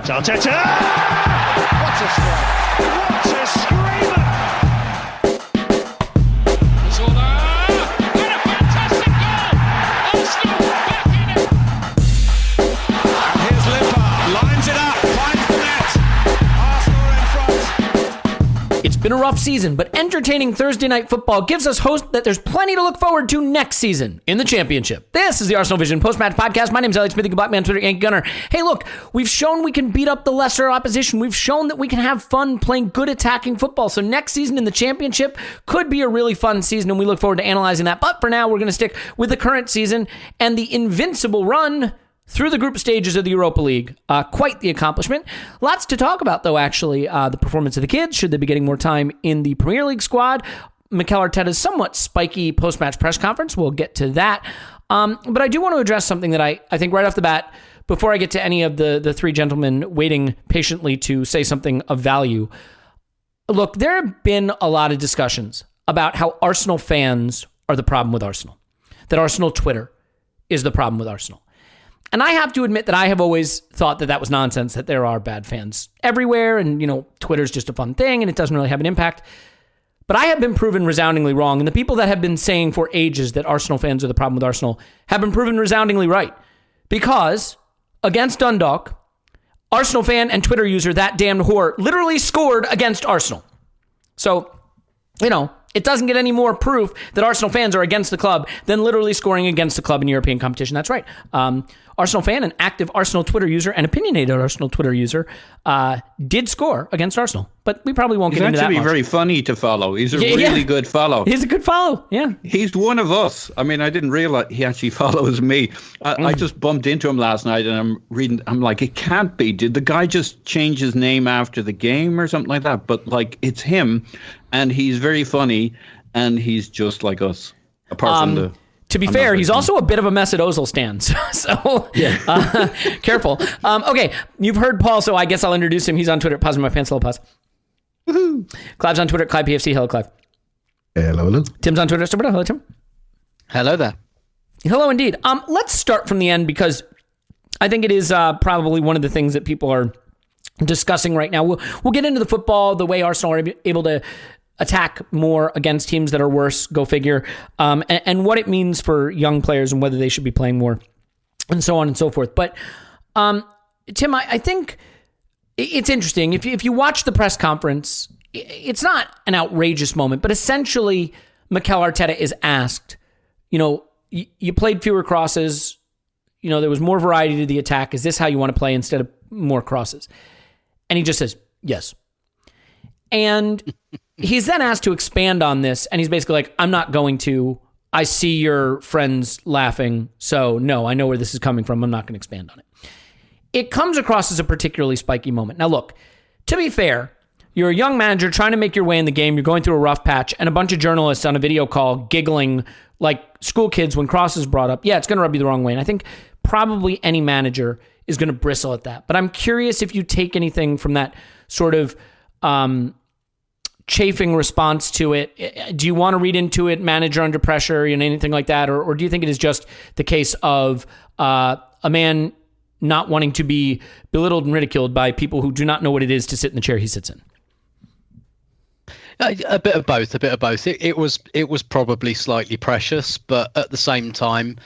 Arteta! What a strike! What a screamer! And a fantastic goal! Arsenal back in it! And here's Limpar, lines it up, finds the net. Arsenal in front. It's been a rough season, but entertaining Thursday night football gives us hope that there's plenty to look forward to next season in the championship. This is the Arsenal Vision post-match podcast. My name's Elliot Smith, the Black Man, Twitter, Yankee Gunner. Hey, look, we've shown we can beat up the lesser opposition. We've shown that we can have fun playing good attacking football. So next season in the championship could be a really fun season, and we look forward to analyzing that. But for now, we're going to stick with the current season and the invincible run through the group stages of the Europa League. Quite the accomplishment. Lots to talk about, though, actually. The performance of the kids. Should they be getting more time in the Premier League squad? Mikel Arteta's somewhat spiky post-match press conference. We'll get to that. But I do want to address something that I think right off the bat, before I get to any of the three gentlemen waiting patiently to say something of value. Look, there have been a lot of discussions about how Arsenal fans are the problem with Arsenal. That Arsenal Twitter is the problem with Arsenal. And I have to admit that I have always thought that was nonsense, that there are bad fans everywhere, and, Twitter's just a fun thing, and it doesn't really have an impact. But I have been proven resoundingly wrong, and the people that have been saying for ages that Arsenal fans are the problem with Arsenal have been proven resoundingly right. Because, against Dundalk, Arsenal fan and Twitter user That Damned Whore literally scored against Arsenal. So, it doesn't get any more proof that Arsenal fans are against the club than literally scoring against the club in European competition. That's right. Arsenal fan, an active Arsenal Twitter user, an opinionated Arsenal Twitter user, did score against Arsenal. But we probably won't get into that much. He's actually very funny to follow. He's a really good follow. He's a good follow, yeah. He's one of us. I mean, I didn't realize he actually follows me. I just bumped into him last night and I'm like, it can't be. Did the guy just change his name after the game or something like that? But it's him, and he's very funny, and he's just like us, apart from the... To be fair, he's also a bit of a mess at Ozil stands. So, yeah. Careful. Okay, you've heard Paul, so I guess I'll introduce him. He's on Twitter. Pause my pants, hello, pause. Woohoo. Clive's on Twitter, Clive PFC. Hello, Clive. Hello, hello. Tim's on Twitter. Hello, Tim. Hello there. Hello, indeed. Let's start from the end, because I think it is probably one of the things that people are discussing right now. We'll get into the football, the way Arsenal are able to attack more against teams that are worse, go figure, and what it means for young players and whether they should be playing more, and so on and so forth. But Tim, I think it's interesting. If you watch the press conference, it's not an outrageous moment, but essentially Mikel Arteta is asked, you played fewer crosses, there was more variety to the attack. Is this how you want to play instead of more crosses? And he just says, yes. And he's then asked to expand on this, and he's basically like, I'm not going to. I see your friends laughing, so no, I know where this is coming from. I'm not going to expand on it. It comes across as a particularly spiky moment. Now, look, to be fair, you're a young manager trying to make your way in the game. You're going through a rough patch, and a bunch of journalists on a video call giggling like school kids when crosses brought up. Yeah, it's going to rub you the wrong way. And I think probably any manager is going to bristle at that. But I'm curious if you take anything from that sort of chafing response to it. Do you want to read into it, manager under pressure, anything like that? Or do you think it is just the case of a man not wanting to be belittled and ridiculed by people who do not know what it is to sit in the chair he sits in? A bit of both. It was probably slightly precious, but at the same time,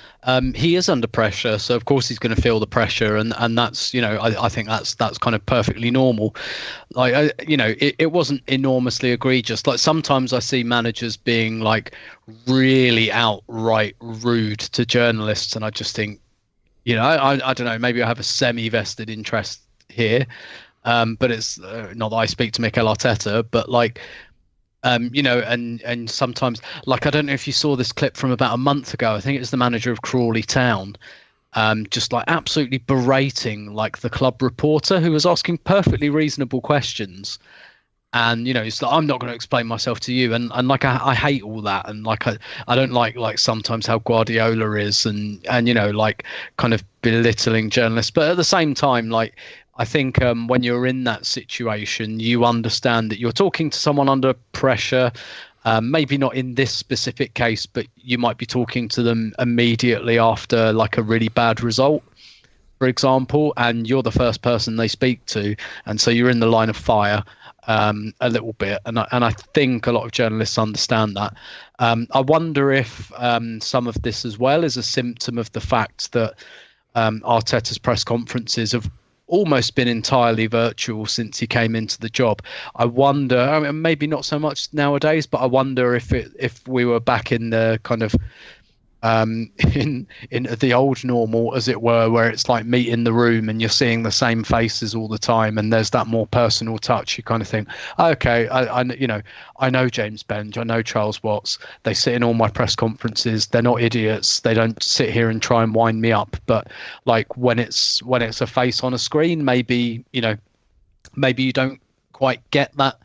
he is under pressure. So of course he's going to feel the pressure, and that's I think that's kind of perfectly normal. It wasn't enormously egregious. Like sometimes I see managers being like really outright rude to journalists, and I just think, I don't know. Maybe I have a semi-vested interest here, but it's not that I speak to Mikel Arteta, but and sometimes, I don't know if you saw this clip from about a month ago. I think it was the manager of Crawley Town, just absolutely berating the club reporter who was asking perfectly reasonable questions. And, it's like, I'm not going to explain myself to you. And I hate all that. And I don't like sometimes how Guardiola is and kind of belittling journalists. But at the same time, I think when you're in that situation, you understand that you're talking to someone under pressure. Maybe not in this specific case, but you might be talking to them immediately after a really bad result. for example, and you're the first person they speak to, and so you're in the line of fire a little bit, and I think a lot of journalists understand that. I wonder if some of this as well is a symptom of the fact that Arteta's press conferences have almost been entirely virtual since he came into the job. I wonder, I mean, maybe not so much nowadays, but I wonder if we were back in the kind of in the old normal, as it were, where it's like meet in the room and you're seeing the same faces all the time, and there's that more personal touch. You kind of think, okay, I know James Benge, I know Charles Watts. They sit in all my press conferences. They're not idiots. They don't sit here and try and wind me up. But like when it's a face on a screen, maybe you don't quite get that.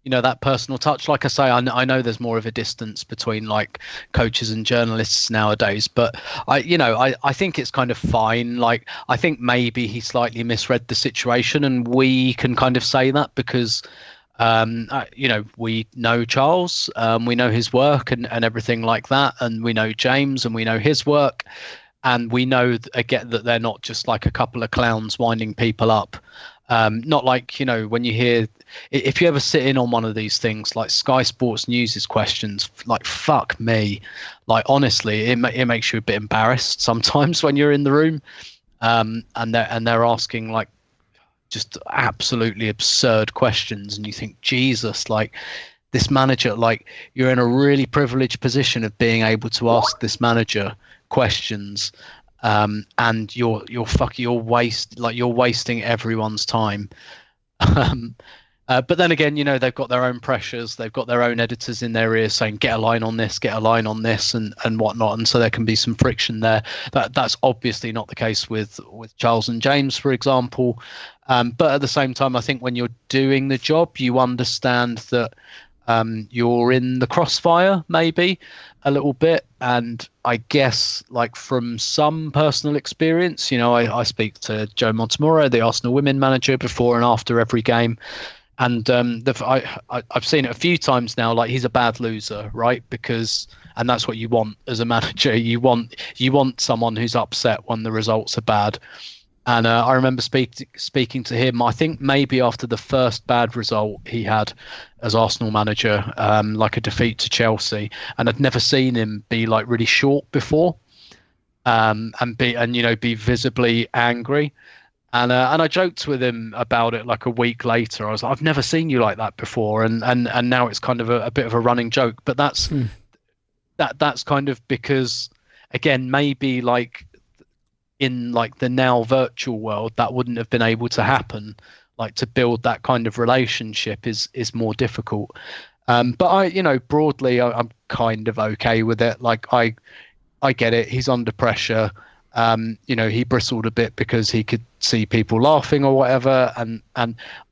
That personal touch. Like I say, I know there's more of a distance between like coaches and journalists nowadays, but I think it's kind of fine. Like, I think maybe he slightly misread the situation, and we can kind of say that because, we know Charles, we know his work and everything like that. And we know James and we know his work. And we know, again, that they're not just like a couple of clowns winding people up. Not like, when you hear, if you ever sit in on one of these things, like Sky Sports News's questions, like, fuck me. Like, honestly, it makes you a bit embarrassed sometimes when you're in the room. And they're asking like just absolutely absurd questions. And you think, Jesus, like this manager, like you're in a really privileged position of being able to ask this manager questions. And you're wasting everyone's time. But then again, they've got their own pressures. They've got their own editors in their ears saying, get a line on this, and whatnot. And so there can be some friction there. That's obviously not the case with Charles and James, for example. But at the same time, I think when you're doing the job, you understand that you're in the crossfire maybe a little bit. And I guess like from some personal experience, I speak to Joe Montemurro, the Arsenal women manager, before and after every game. And I've seen it a few times now, like he's a bad loser, right? And that's what you want as a manager. You want someone who's upset when the results are bad. And I remember speaking to him, I think maybe after the first bad result he had as Arsenal manager, like a defeat to Chelsea, and I'd never seen him be like really short before, and be visibly angry. And I joked with him about it like a week later. I was like, I've never seen you like that before, and now it's kind of a bit of a running joke. But that's kind of because, again, maybe like in like the now virtual world, that wouldn't have been able to happen. Like to build that kind of relationship is more difficult. But broadly, I'm kind of okay with it. Like I get it. He's under pressure. He bristled a bit because he could see people laughing or whatever. And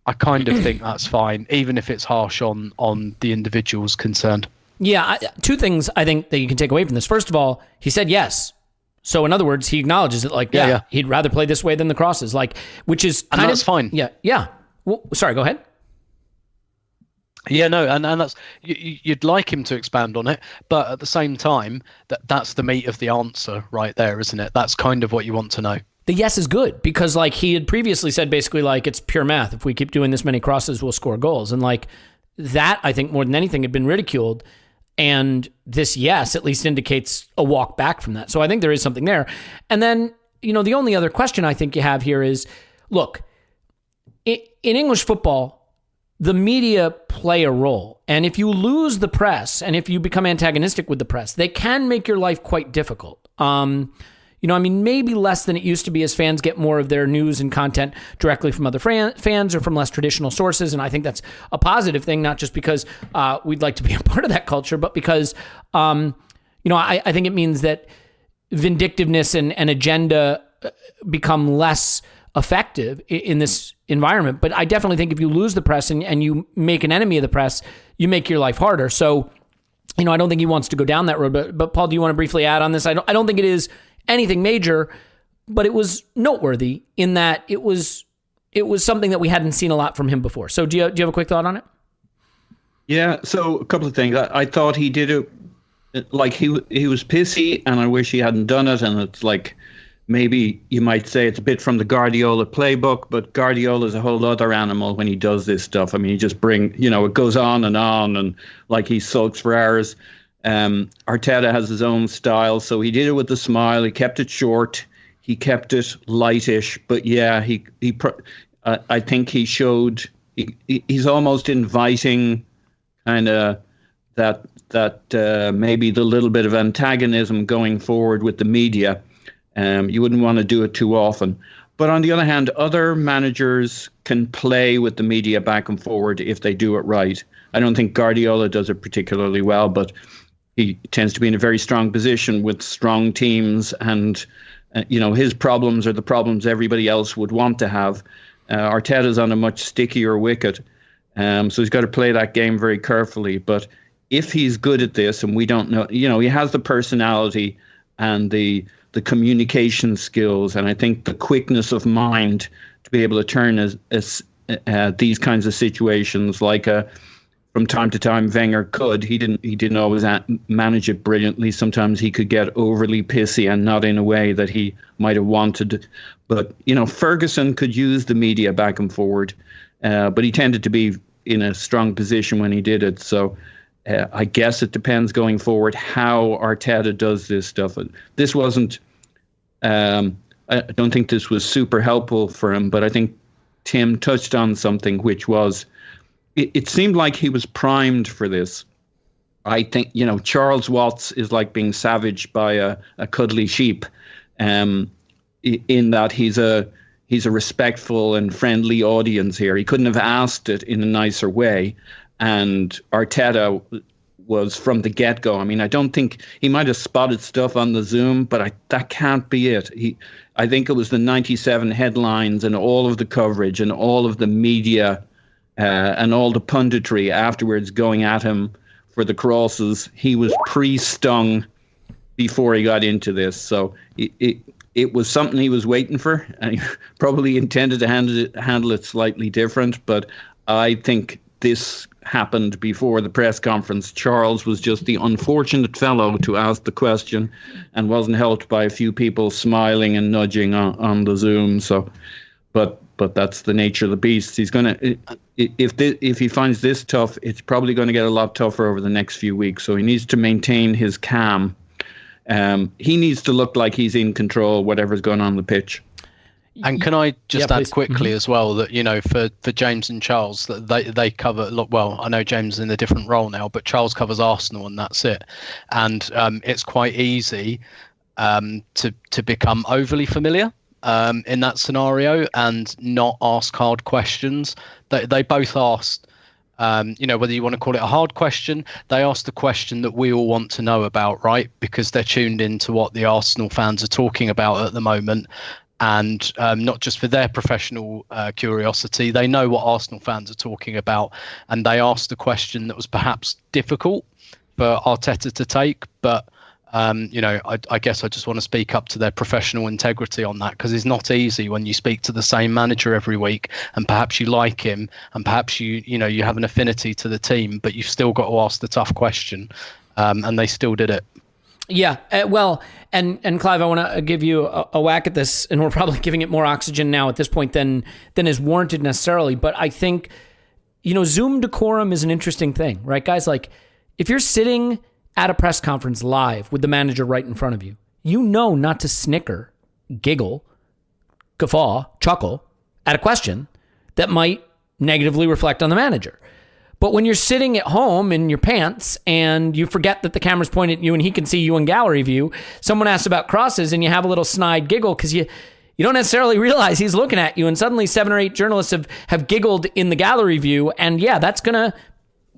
I kind of think that's fine, even if it's harsh on the individuals concerned. Yeah. Two things I think that you can take away from this. First of all, he said yes. So in other words, he acknowledges it. Like, yeah, he'd rather play this way than the crosses. Like, which is kind and that's fine. Yeah, yeah. Well, sorry, go ahead. Yeah, no, and that's you'd like him to expand on it, but at the same time, that's the meat of the answer right there, isn't it? That's kind of what you want to know. The yes is good because, like, he had previously said, basically, like, it's pure math. If we keep doing this many crosses, we'll score goals, and like that, I think more than anything, had been ridiculed. And this yes at least indicates a walk back from that. So I think there is something there. And then, the only other question I think you have here is, look, in English football, the media play a role. And if you lose the press and if you become antagonistic with the press, they can make your life quite difficult. Maybe less than it used to be as fans get more of their news and content directly from other fans or from less traditional sources. And I think that's a positive thing, not just because we'd like to be a part of that culture, but because, I think it means that vindictiveness and agenda become less effective in this environment. But I definitely think if you lose the press and you make an enemy of the press, you make your life harder. So, I don't think he wants to go down that road. But Paul, do you want to briefly add on this? I don't think it is anything major, but it was noteworthy in that it was something that we hadn't seen a lot from him before. So do you have a quick thought on it? Yeah, so a couple of things. I thought he did it like he was pissy, and I wish he hadn't done it. And it's like maybe you might say it's a bit from the Guardiola playbook, but Guardiola is a whole other animal when he does this stuff. I mean, he just it goes on, and like he sulks for hours. Arteta has his own style, so he did it with a smile. He kept it short. He kept it lightish, but yeah, I think he showed he's almost inviting kind of that maybe the little bit of antagonism going forward with the media. You wouldn't want to do it too often. But on the other hand, other managers can play with the media back and forward if they do it right. I don't think Guardiola does it particularly well, but he tends to be in a very strong position with strong teams, and his problems are the problems everybody else would want to have. Arteta's on a much stickier wicket, so he's got to play that game very carefully. But if he's good at this, and we don't know, he has the personality and the communication skills, and I think the quickness of mind to be able to turn these kinds of situations, like from time to time Wenger could. He didn't always manage it brilliantly. Sometimes he could get overly pissy and not in a way that he might have wanted. But Ferguson could use the media back and forward, but he tended to be in a strong position when he did it. So I guess it depends going forward how Arteta does this stuff. This wasn't. I don't think this was super helpful for him, but I think Tim touched on something, which was it seemed like he was primed for this. I think Charles Watts is like being savaged by a cuddly sheep, in that he's a respectful and friendly audience here. He couldn't have asked it in a nicer way, and Arteta was from the get-go. I mean, I don't think he might have spotted stuff on the Zoom, but that can't be it. I think it was the 97 headlines and all of the coverage and all of the media and all the punditry afterwards going at him for the crosses. He was pre-stung before he got into this. So it was something he was waiting for, and he probably intended to handle it slightly different. But I think this happened before the press conference. Charles was just the unfortunate fellow to ask the question and wasn't helped by a few people smiling and nudging on the Zoom. So, but that's the nature of the beast. He's going to, if he finds this tough, it's probably going to get a lot tougher over the next few weeks. So he needs to maintain his calm. He needs to look like he's in control, whatever's going on the pitch. And can I just add please. quickly as well that, for James and Charles, that they cover, well, I know James is in a different role now, but Charles covers Arsenal and that's it. And it's quite easy to become overly familiar in that scenario and not ask hard questions. They both asked, whether you want to call it a hard question, they asked the question that we all want to know about, right? Because they're tuned into what the Arsenal fans are talking about at the moment. And not just for their professional curiosity, they know what Arsenal fans are talking about. And they asked a question that was perhaps difficult for Arteta to take. But, I guess I just want to speak up to their professional integrity on that, because it's not easy when you speak to the same manager every week and perhaps you like him and perhaps you have an affinity to the team, but you've still got to ask the tough question. And they still did it. Yeah, well, and Clive, I want to give you a whack at this, and we're probably giving it more oxygen now at this point than is warranted necessarily. But I think, Zoom decorum is an interesting thing, right, guys? Like, if you're sitting at a press conference live with the manager right in front of you, not to snicker, giggle, guffaw, chuckle at a question that might negatively reflect on the manager. But when you're sitting at home in your pants and you forget that the camera's pointed at you and he can see you in gallery view, someone asks about crosses and you have a little snide giggle because you don't necessarily realize he's looking at you, and suddenly 7 or 8 journalists have giggled in the gallery view, and yeah, that's going to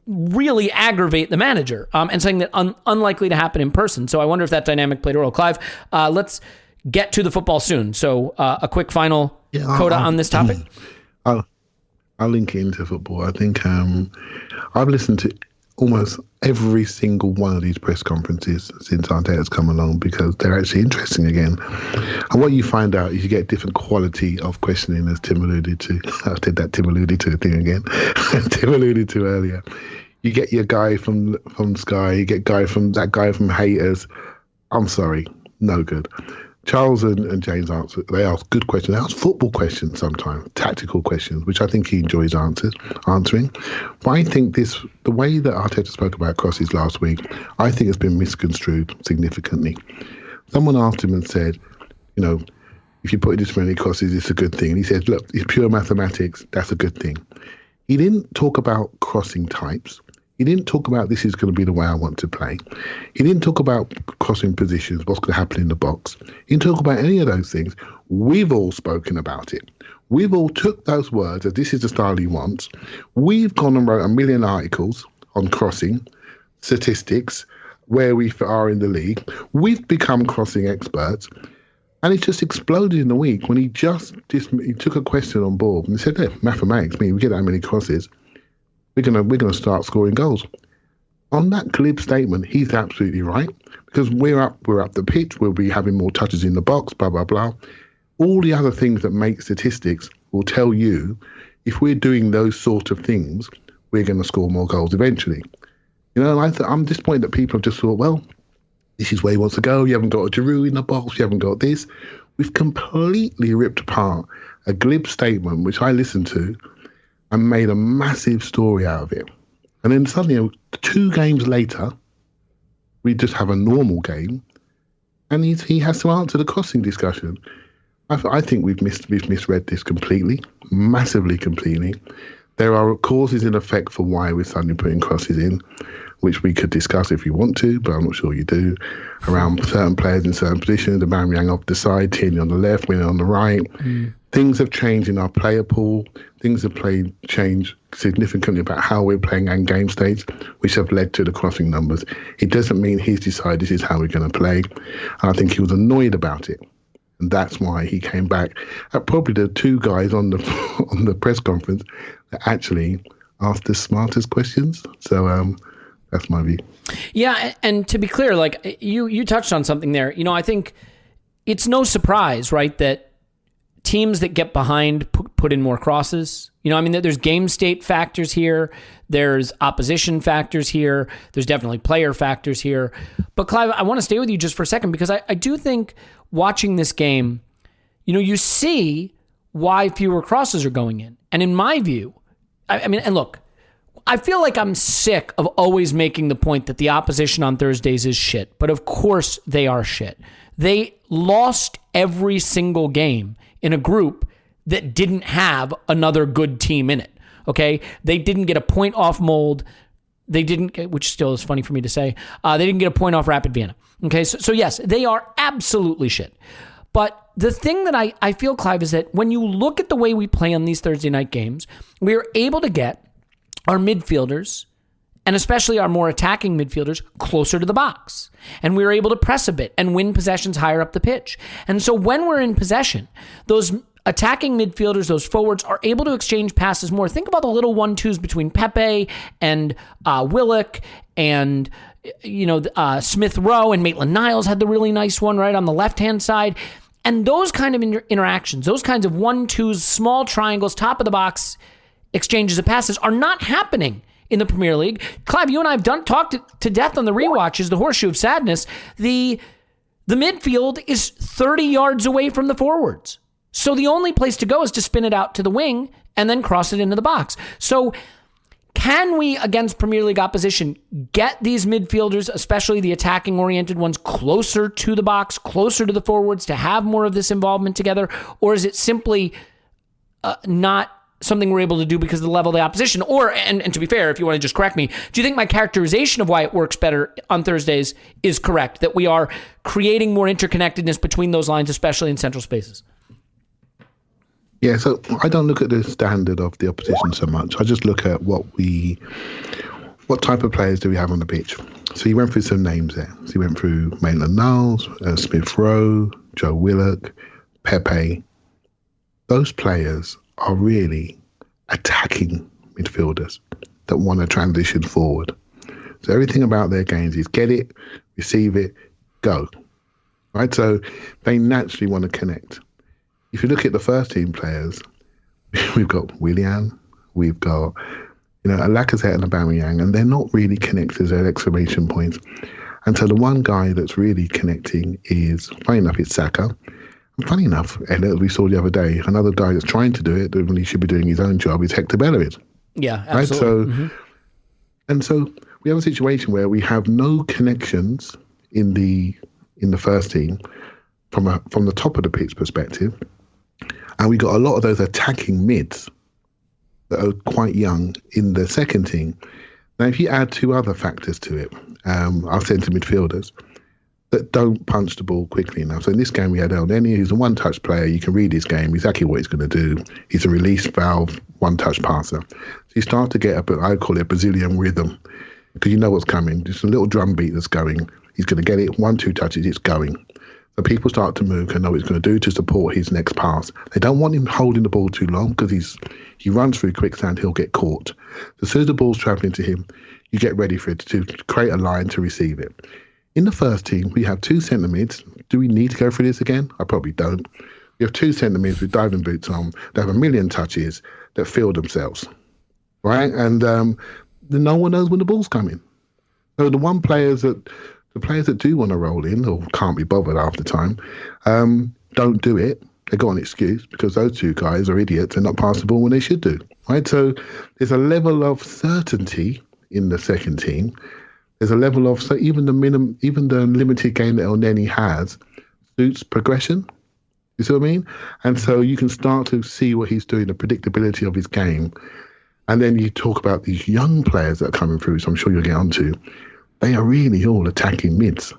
really aggravate the manager, and something that unlikely to happen in person. So I wonder if that dynamic played a role. Clive, let's get to the football soon. So a quick final coda on this topic. I'll link it into football. I think I've listened to almost every single one of these press conferences since Arteta's come along, because they're actually interesting again. And what you find out is you get different quality of questioning, as Tim alluded to. I did that Tim alluded to thing again. Tim alluded to earlier. You get your guy from Sky, you get that guy from Haters. I'm sorry, no good. Charles and James they ask good questions. They ask football questions sometimes, tactical questions, which I think he enjoys answering. But I think the way that Arteta spoke about crosses last week, I think has been misconstrued significantly. Someone asked him and said, if you put this many crosses, it's a good thing. And he said, look, it's pure mathematics. That's a good thing. He didn't talk about crossing types. He didn't talk about this is going to be the way I want to play. He didn't talk about crossing positions, what's going to happen in the box. He didn't talk about any of those things. We've all spoken about it. We've all took those words as this is the style he wants. We've gone and wrote a million articles on crossing, statistics, where we are in the league. We've become crossing experts. And it just exploded in the week when he took a question on board and he said, mathematics mean we get that many crosses. We're gonna start scoring goals. On that glib statement, he's absolutely right, because we're up the pitch, we'll be having more touches in the box, blah blah blah. All the other things that make statistics will tell you if we're doing those sort of things, we're going to score more goals eventually. I'm disappointed that people have just thought, well, this is where he wants to go. You haven't got a Giroud in the box. You haven't got this. We've completely ripped apart a glib statement, which I listened to, and made a massive story out of it. And then suddenly, 2 games later, we just have a normal game, and he has to answer the crossing discussion. I think we've misread this completely, massively completely. There are causes in effect for why we're suddenly putting crosses in, which we could discuss if you want to, but I'm not sure you do, around certain players in certain positions, the Aubameyang off the side, Tierney on the left, Winner on the right. Things have changed in our player pool. Things have changed significantly about how we're playing and game states, which have led to the crossing numbers. It doesn't mean he's decided this is how we're going to play. And I think he was annoyed about it. And that's why he came back at probably the 2 guys on the press conference that actually asked the smartest questions. So that's my view. Yeah, and to be clear, like you touched on something there. I think it's no surprise, right, that teams that get behind put in more crosses. There's game state factors here. There's opposition factors here. There's definitely player factors here. But Clive, I want to stay with you just for a second, because I do think watching this game, you see why fewer crosses are going in. And in my view, and look, I feel like I'm sick of always making the point that the opposition on Thursdays is shit. But of course they are shit. They lost every single game in a group that didn't have another good team in it. Okay? They didn't get a point off Mold. They didn't get, which still is funny for me to say, they didn't get a point off Rapid Vienna. Okay? So yes, they are absolutely shit. But the thing that I feel, Clive, is that when you look at the way we play on these Thursday night games, we are able to get our midfielders, and especially our more attacking midfielders, closer to the box. And we were able to press a bit and win possessions higher up the pitch. And so when we're in possession, those attacking midfielders, those forwards, are able to exchange passes more. Think about the little 1-2s between Pepe and Willock and Smith Rowe, and Maitland-Niles had the really nice one right on the left-hand side. And those kind of interactions, those kinds of 1-2s, small triangles, top of the box exchanges of passes are not happening in the Premier League. Clive, you and I have talked to death on the rewatches, the Horseshoe of Sadness. The midfield is 30 yards away from the forwards. So the only place to go is to spin it out to the wing and then cross it into the box. So can we, against Premier League opposition, get these midfielders, especially the attacking-oriented ones, closer to the box, closer to the forwards, to have more of this involvement together? Or is it simply not something we're able to do because of the level of the opposition? Or, and to be fair, if you want to just correct me, do you think my characterization of why it works better on Thursdays is correct, that we are creating more interconnectedness between those lines, especially in central spaces? Yeah, so I don't look at the standard of the opposition so much. I just look at what type of players do we have on the pitch. So you went through some names there. So you went through Maitland-Niles, Smith Rowe, Joe Willock, Pepe. Those players are really attacking midfielders that want to transition forward. So everything about their games is get it, receive it, go. Right? So they naturally want to connect. If you look at the first team players, we've got Willian, we've got Lacazette and Aubameyang, and they're not really connected as exclamation points. And so the one guy that's really connecting is, funny enough, it's Saka. And funny enough, Elliot, we saw the other day, another guy that's trying to do it, when he should be doing his own job, is Hector Bellerin. Yeah, absolutely. Right? And so we have a situation where we have no connections in the first team from the top of the pitch perspective, and we got a lot of those attacking mids that are quite young in the second team. Now, if you add two other factors to it, our centre midfielders that don't punch the ball quickly enough. So in this game, we had El Neni, who's a one-touch player. You can read his game, exactly what he's going to do. He's a release valve, one-touch passer. So you start to get I call it a Brazilian rhythm, because you know what's coming. Just a little drum beat that's going. He's going to get it, 1-2 touches, it's going. So people start to move and know what he's going to do to support his next pass. They don't want him holding the ball too long, because he runs through quicksand, he'll get caught. So as soon as the ball's travelling to him, you get ready for it to create a line to receive it. In the first team, we have two centre mids. Do we need to go through this again? I probably don't. We have two centre mids with diving boots on. They have a million touches that feel themselves, right? And no one knows when the ball's coming. So the players that do want to roll in or can't be bothered half the time, don't do it. They've got an excuse, because those two guys are idiots and not pass the ball when they should do, right? So there's a level of certainty in the second team. There's a level of, so even the limited game that El Neni has suits progression. You see what I mean? And so you can start to see what he's doing, the predictability of his game. And then you talk about these young players that are coming through, so I'm sure you'll get onto. They are really all attacking mids.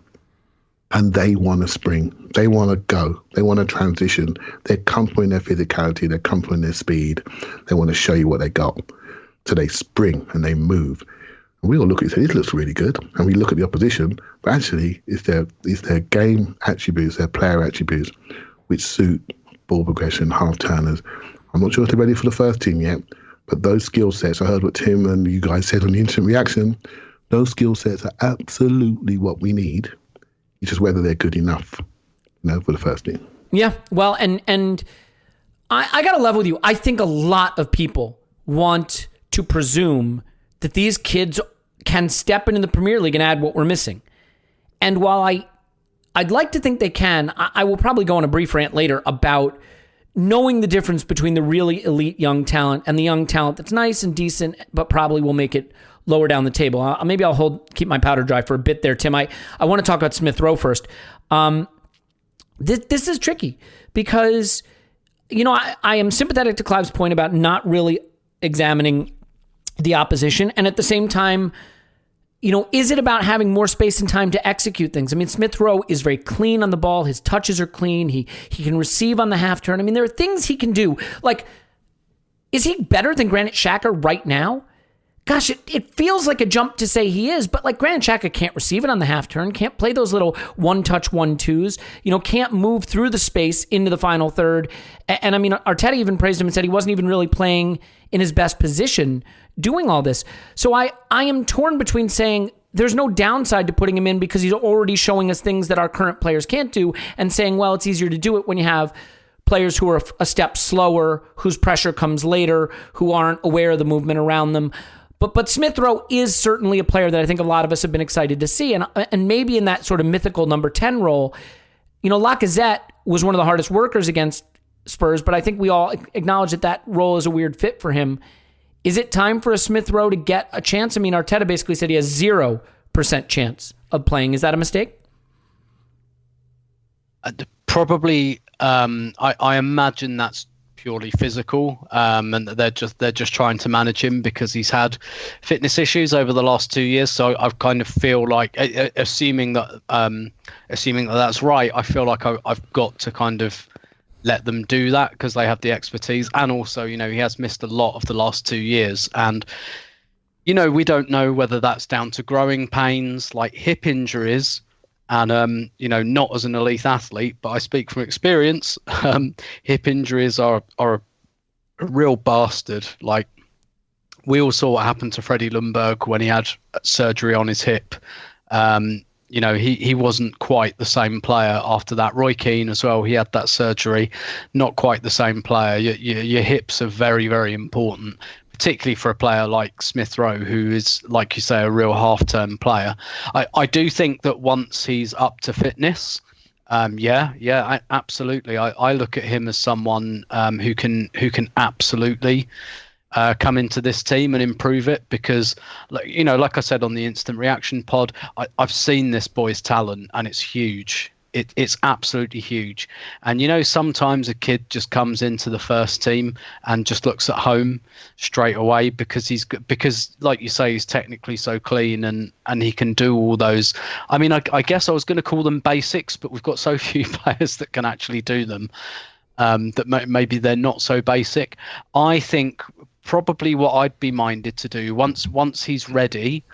And they want to spring. They want to go. They want to transition. They're comfortable in their physicality. They're comfortable in their speed. They want to show you what they got. So they spring and they move. And we all look at it and say, this looks really good. And we look at the opposition, but actually it's their game attributes, their player attributes, which suit ball progression, half-turners. I'm not sure if they're ready for the first team yet, but those skill sets, I heard what Tim and you guys said on the instant reaction, those skill sets are absolutely what we need. It's just whether they're good enough, for the first team. Yeah, well, and I got to level with you. I think a lot of people want to presume that these kids can step into the Premier League and add what we're missing. And while I'd like to think they can, I will probably go on a brief rant later about knowing the difference between the really elite young talent and the young talent that's nice and decent, but probably will make it lower down the table. Maybe I'll keep my powder dry for a bit there, Tim. I want to talk about Smith Rowe first. This is tricky because, I am sympathetic to Clive's point about not really examining the opposition. And at the same time, is it about having more space and time to execute things? I mean, Smith Rowe is very clean on the ball. His touches are clean. He can receive on the half turn. I mean, there are things he can do. Like, is he better than Granit Xhaka right now? Gosh, it feels like a jump to say he is, but like Granit Xhaka can't receive it on the half turn, can't play those little one-touch 1-2s, can't move through the space into the final third. And I mean, Arteta even praised him and said he wasn't even really playing in his best position doing all this. So I am torn between saying there's no downside to putting him in because he's already showing us things that our current players can't do, and saying, well, it's easier to do it when you have players who are a step slower, whose pressure comes later, who aren't aware of the movement around them. But Smith Rowe is certainly a player that I think a lot of us have been excited to see. And maybe in that sort of mythical number 10 role, Lacazette was one of the hardest workers against Spurs, but I think we all acknowledge that role is a weird fit for him. Is it time for a Smith Rowe to get a chance? I mean, Arteta basically said he has 0% chance of playing. Is that a mistake? Probably. I imagine that's purely physical, and they're just trying to manage him because he's had fitness issues over the last 2 years. So I kind of feel like, assuming that that's right, I feel like I've got to kind of let them do that because they have the expertise, and also he has missed a lot of the last 2 years, and we don't know whether that's down to growing pains like hip injuries. And, not as an elite athlete, but I speak from experience, hip injuries are a real bastard. Like, we all saw what happened to Freddie Ljungberg when he had surgery on his hip. He wasn't quite the same player after that. Roy Keane as well, he had that surgery, not quite the same player. Your hips are very, very important. particularly for a player like Smith Rowe, who is, like you say, a real half-term player. I do think that once he's up to fitness, absolutely. I look at him as someone who can absolutely come into this team and improve it, because, like I said on the instant reaction pod, I've seen this boy's talent and it's huge. It's absolutely huge. And sometimes a kid just comes into the first team and just looks at home straight away because like you say, he's technically so clean and he can do all those. I mean, I guess I was going to call them basics, but we've got so few players that can actually do them, that maybe they're not so basic. I think probably what I'd be minded to do once he's ready,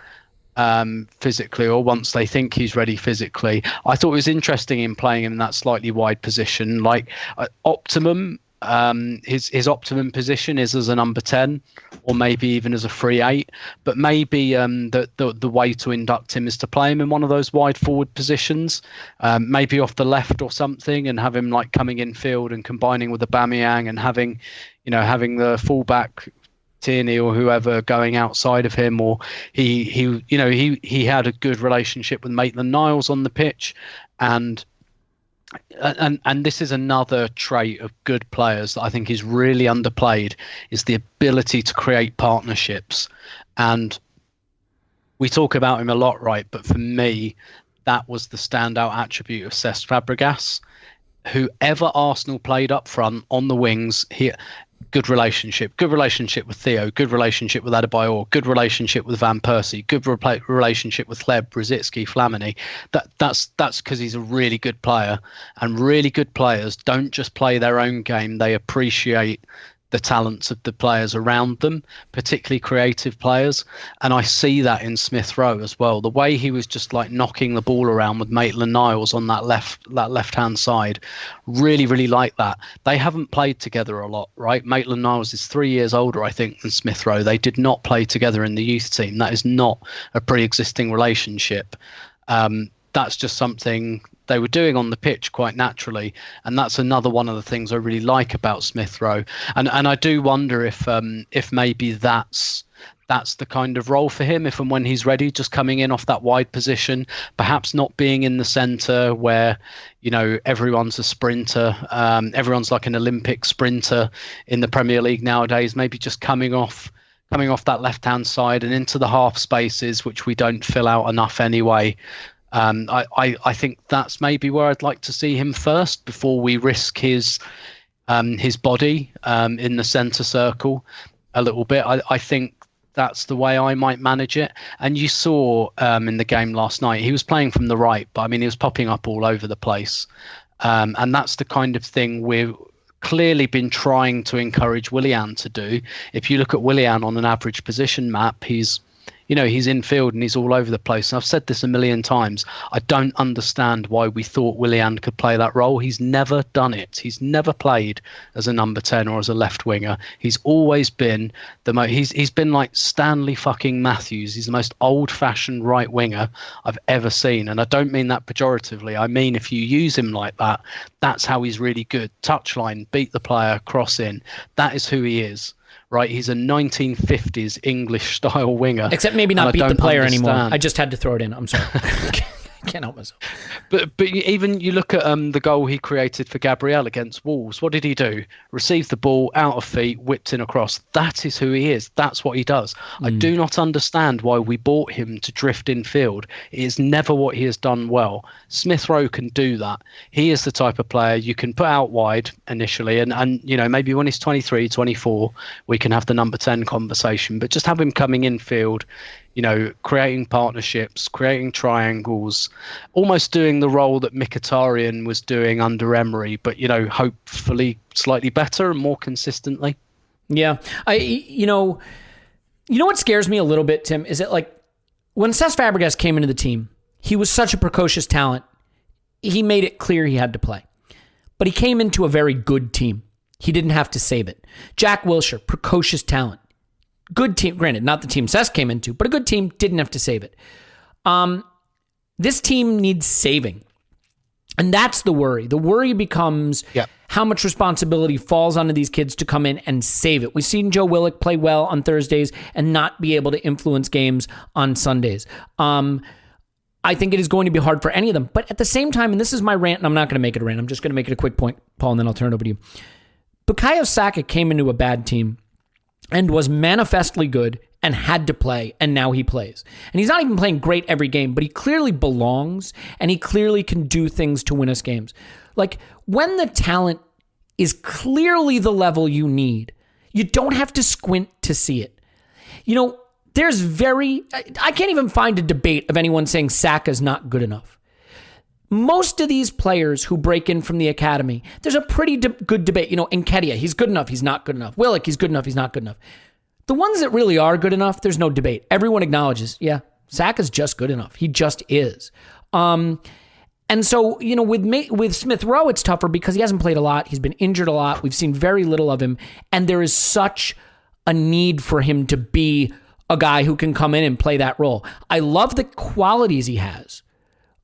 physically, or once they think he's ready physically. I thought it was interesting in playing him in that slightly wide position, like optimum. His optimum position is as a number 10, or maybe even as a free 8. But maybe the way to induct him is to play him in one of those wide forward positions, maybe off the left or something, and have him like coming in field and combining with Aubameyang, and having the fullback Tierney or whoever going outside of him. Or he had a good relationship with Maitland-Niles on the pitch, and this is another trait of good players that I think is really underplayed, is the ability to create partnerships. And we talk about him a lot, right? But for me, that was the standout attribute of Cesc Fabregas. Whoever Arsenal played up front on the wings, good relationship with Theo, good relationship with Adebayor, good relationship with Van Persie, good relationship with Hleb, Brzezinski, Flamini. That's because he's a really good player, and really good players don't just play their own game, they appreciate the talents of the players around them, particularly creative players. And I see that in Smith Rowe as well. The way he was just like knocking the ball around with Maitland-Niles on that left-hand side, really, really like that. They haven't played together a lot, right? Maitland-Niles is 3 years older, I think, than Smith Rowe. They did not play together in the youth team. That is not a pre-existing relationship. That's just something they were doing on the pitch quite naturally, and that's another one of the things I really like about Smith Rowe. And I do wonder if maybe that's the kind of role for him, if and when he's ready, just coming in off that wide position, perhaps not being in the centre where everyone's a sprinter, everyone's like an Olympic sprinter in the Premier League nowadays. Maybe just coming off that left-hand side and into the half spaces, which we don't fill out enough anyway. I think that's maybe where I'd like to see him first, before we risk his body in the centre circle a little bit. I think that's the way I might manage it. And you saw in the game last night, he was playing from the right, but I mean, he was popping up all over the place. And that's the kind of thing we've clearly been trying to encourage Willian to do. If you look at Willian on an average position map, he's in field and he's all over the place. And I've said this a million times. I don't understand why we thought Willian could play that role. He's never done it. He's never played as a number 10 or as a left winger. He's always been he's been like Stanley fucking Matthews. He's the most old-fashioned right winger I've ever seen. And I don't mean that pejoratively. I mean, if you use him like that, that's how he's really good. Touchline, beat the player, cross in. That is who he is. Right, he's a 1950s English style winger. Except maybe not beat the player anymore. I just had to throw it in. I'm sorry. I can't help myself. But even you look at the goal he created for Gabriel against Wolves. What did he do? Received the ball out of feet, whipped in across. That is who he is. That's what he does. I do not understand why we bought him to drift in field. It is never what he has done well. Smith Rowe can do that. He is the type of player you can put out wide initially, and maybe when he's 23, 24, we can have the number 10 conversation. But just have him coming in field, creating partnerships, creating triangles, almost doing the role that Mkhitaryan was doing under Emery, but, hopefully slightly better and more consistently. Yeah. You know what scares me a little bit, Tim, is that like when Cesc Fabregas came into the team, he was such a precocious talent. He made it clear he had to play. But he came into a very good team. He didn't have to save it. Jack Wilshere, precocious talent. Good team, granted, not the team Cesc came into, but a good team, didn't have to save it. This team needs saving. And that's the worry. The worry becomes, how much responsibility falls onto these kids to come in and save it. We've seen Joe Willock play well on Thursdays and not be able to influence games on Sundays. I think it is going to be hard for any of them. But at the same time, and this is my rant, and I'm not going to make it a rant, I'm just going to make it a quick point, Paul, and then I'll turn it over to you. Bukayo Saka came into a bad team and was manifestly good and had to play, and now he plays. And he's not even playing great every game, but he clearly belongs, and he clearly can do things to win us games. Like, when the talent is clearly the level you need, you don't have to squint to see it. You know, I can't even find a debate of anyone saying Saka's not good enough. Most of these players who break in from the academy, there's a pretty good debate. You know, Nketiah, he's good enough, he's not good enough. Willock, he's good enough, he's not good enough. The ones that really are good enough, there's no debate. Everyone acknowledges, yeah, Saka's just good enough. He just is. And so, you know, with Smith Rowe, it's tougher because he hasn't played a lot. He's been injured a lot. We've seen very little of him. And there is such a need for him to be a guy who can come in and play that role. I love the qualities he has,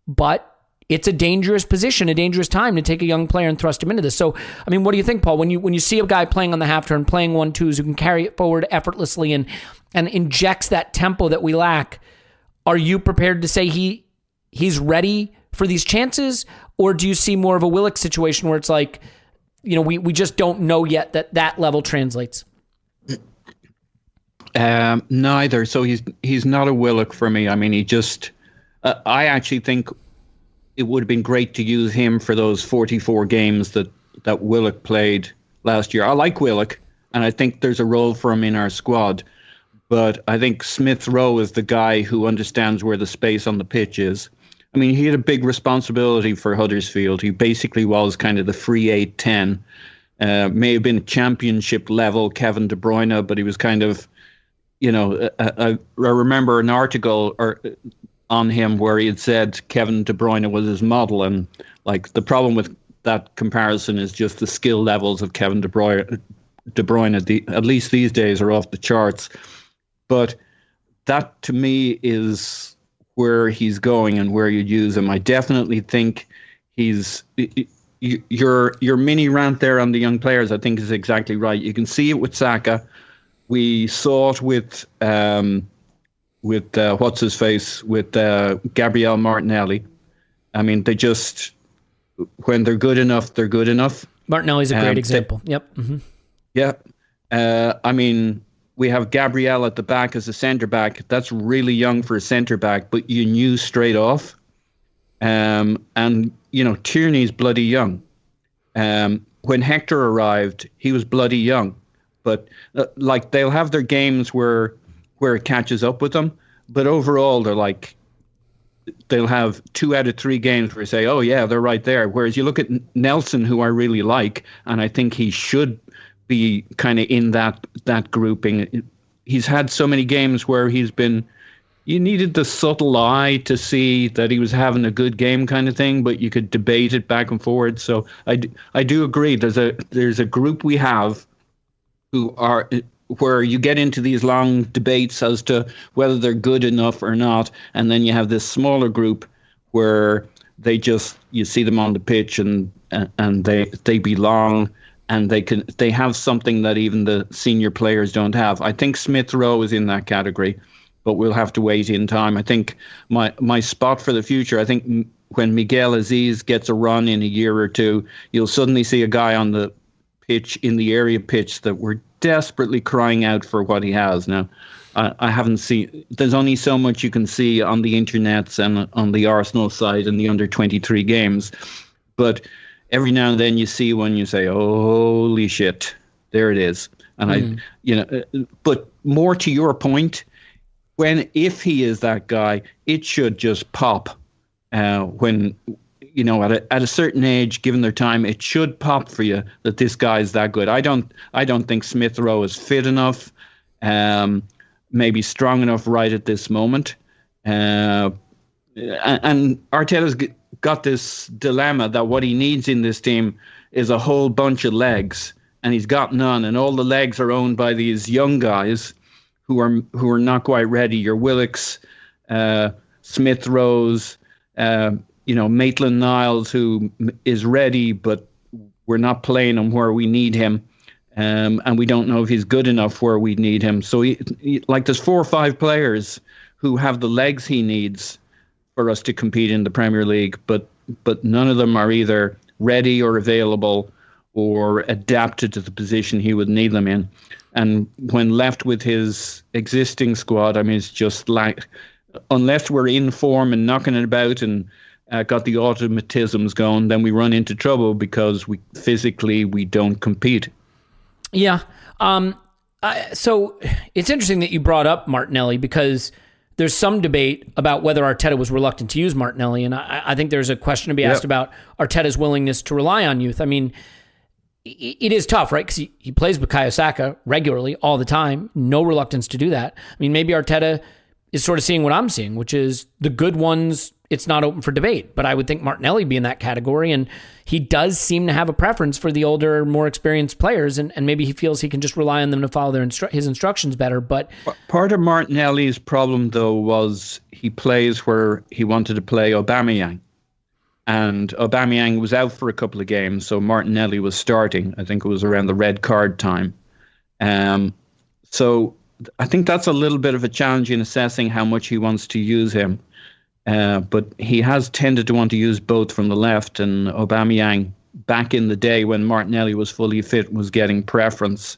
but it's a dangerous position, a dangerous time to take a young player and thrust him into this. So, I mean, what do you think, Paul? When you see a guy playing on the half turn, playing 1-2s, who can carry it forward effortlessly and injects that tempo that we lack, are you prepared to say he's ready for these chances? Or do you see more of a Willock situation where it's like, you know, we just don't know yet that level translates? Neither. So he's not a Willock for me. I mean, I actually think it would have been great to use him for those 44 games that Willock played last year. I like Willock, and I think there's a role for him in our squad. But I think Smith Rowe is the guy who understands where the space on the pitch is. I mean, he had a big responsibility for Huddersfield. He basically was kind of the free 8-10. May have been championship level Kevin De Bruyne, but he was kind of, you know, I remember an article on him where he had said Kevin De Bruyne was his model, and like the problem with that comparison is just the skill levels of Kevin De Bruyne at least these days are off the charts. But that to me is where he's going and where you'd use him. I definitely think your mini rant there on the young players, I think, is exactly right. You can see it with Saka. We saw it with what's his face, with Gabriel Martinelli. I mean, they just, when they're good enough, they're good enough. Martinelli's a great example. Yep. Mm-hmm. Yeah. I mean, we have Gabriel at the back as a centre back. That's really young for a centre back, but you knew straight off. And you know, Tierney's bloody young. When Hector arrived, he was bloody young. But like, they'll have their games where it catches up with them. But overall, they'll have 2 out of 3 games where you say, oh yeah, they're right there. Whereas you look at Nelson, who I really like, and I think he should be kind of in that grouping. He's had so many games where you needed the subtle eye to see that he was having a good game kind of thing, but you could debate it back and forward. So I do agree. There's a group we have where you get into these long debates as to whether they're good enough or not, and then you have this smaller group where you see them on the pitch and they belong, and they have something that even the senior players don't have. I think Smith Rowe is in that category, but we'll have to wait in time. I think my spot for the future, I think when Miguel Aziz gets a run in a year or two, you'll suddenly see a guy on the pitch, in the area pitch, that we're desperately crying out for what he has. Now, I haven't seen, there's only so much you can see on the internets and on the Arsenal side and the under-23 games, but every now and then you see one, you say, holy shit, there it is. And but more to your point, if he is that guy, it should just pop. When, you know, at a certain age, given their time, it should pop for you that this guy is that good. I don't think Smith Rowe is fit enough, maybe strong enough right at this moment. And Arteta's got this dilemma that what he needs in this team is a whole bunch of legs, and he's got none, and all the legs are owned by these young guys who are not quite ready. Your Willocks, Smith Rowes, Maitland-Niles, who is ready, but we're not playing him where we need him. And we don't know if he's good enough where we need him. So there's 4 or 5 players who have the legs he needs for us to compete in the Premier League, but none of them are either ready or available or adapted to the position he would need them in. And when left with his existing squad, I mean, it's just like, unless we're in form and knocking it about and got the automatisms going, then we run into trouble because we don't compete. Yeah. So it's interesting that you brought up Martinelli, because there's some debate about whether Arteta was reluctant to use Martinelli. And I think there's a question to be asked about Arteta's willingness to rely on youth. I mean, it is tough, right? Because he plays Bukayo Saka regularly all the time. No reluctance to do that. I mean, maybe Arteta is sort of seeing what I'm seeing, which is the good ones, it's not open for debate. But I would think Martinelli be in that category, and he does seem to have a preference for the older, more experienced players, and maybe he feels he can just rely on them to follow his instructions better. But part of Martinelli's problem, though, was he plays where he wanted to play Aubameyang, and Aubameyang was out for a couple of games, so Martinelli was starting. I think it was around the red card time. So I think that's a little bit of a challenge in assessing how much he wants to use him. But he has tended to want to use both from the left, and Aubameyang, back in the day when Martinelli was fully fit, was getting preference.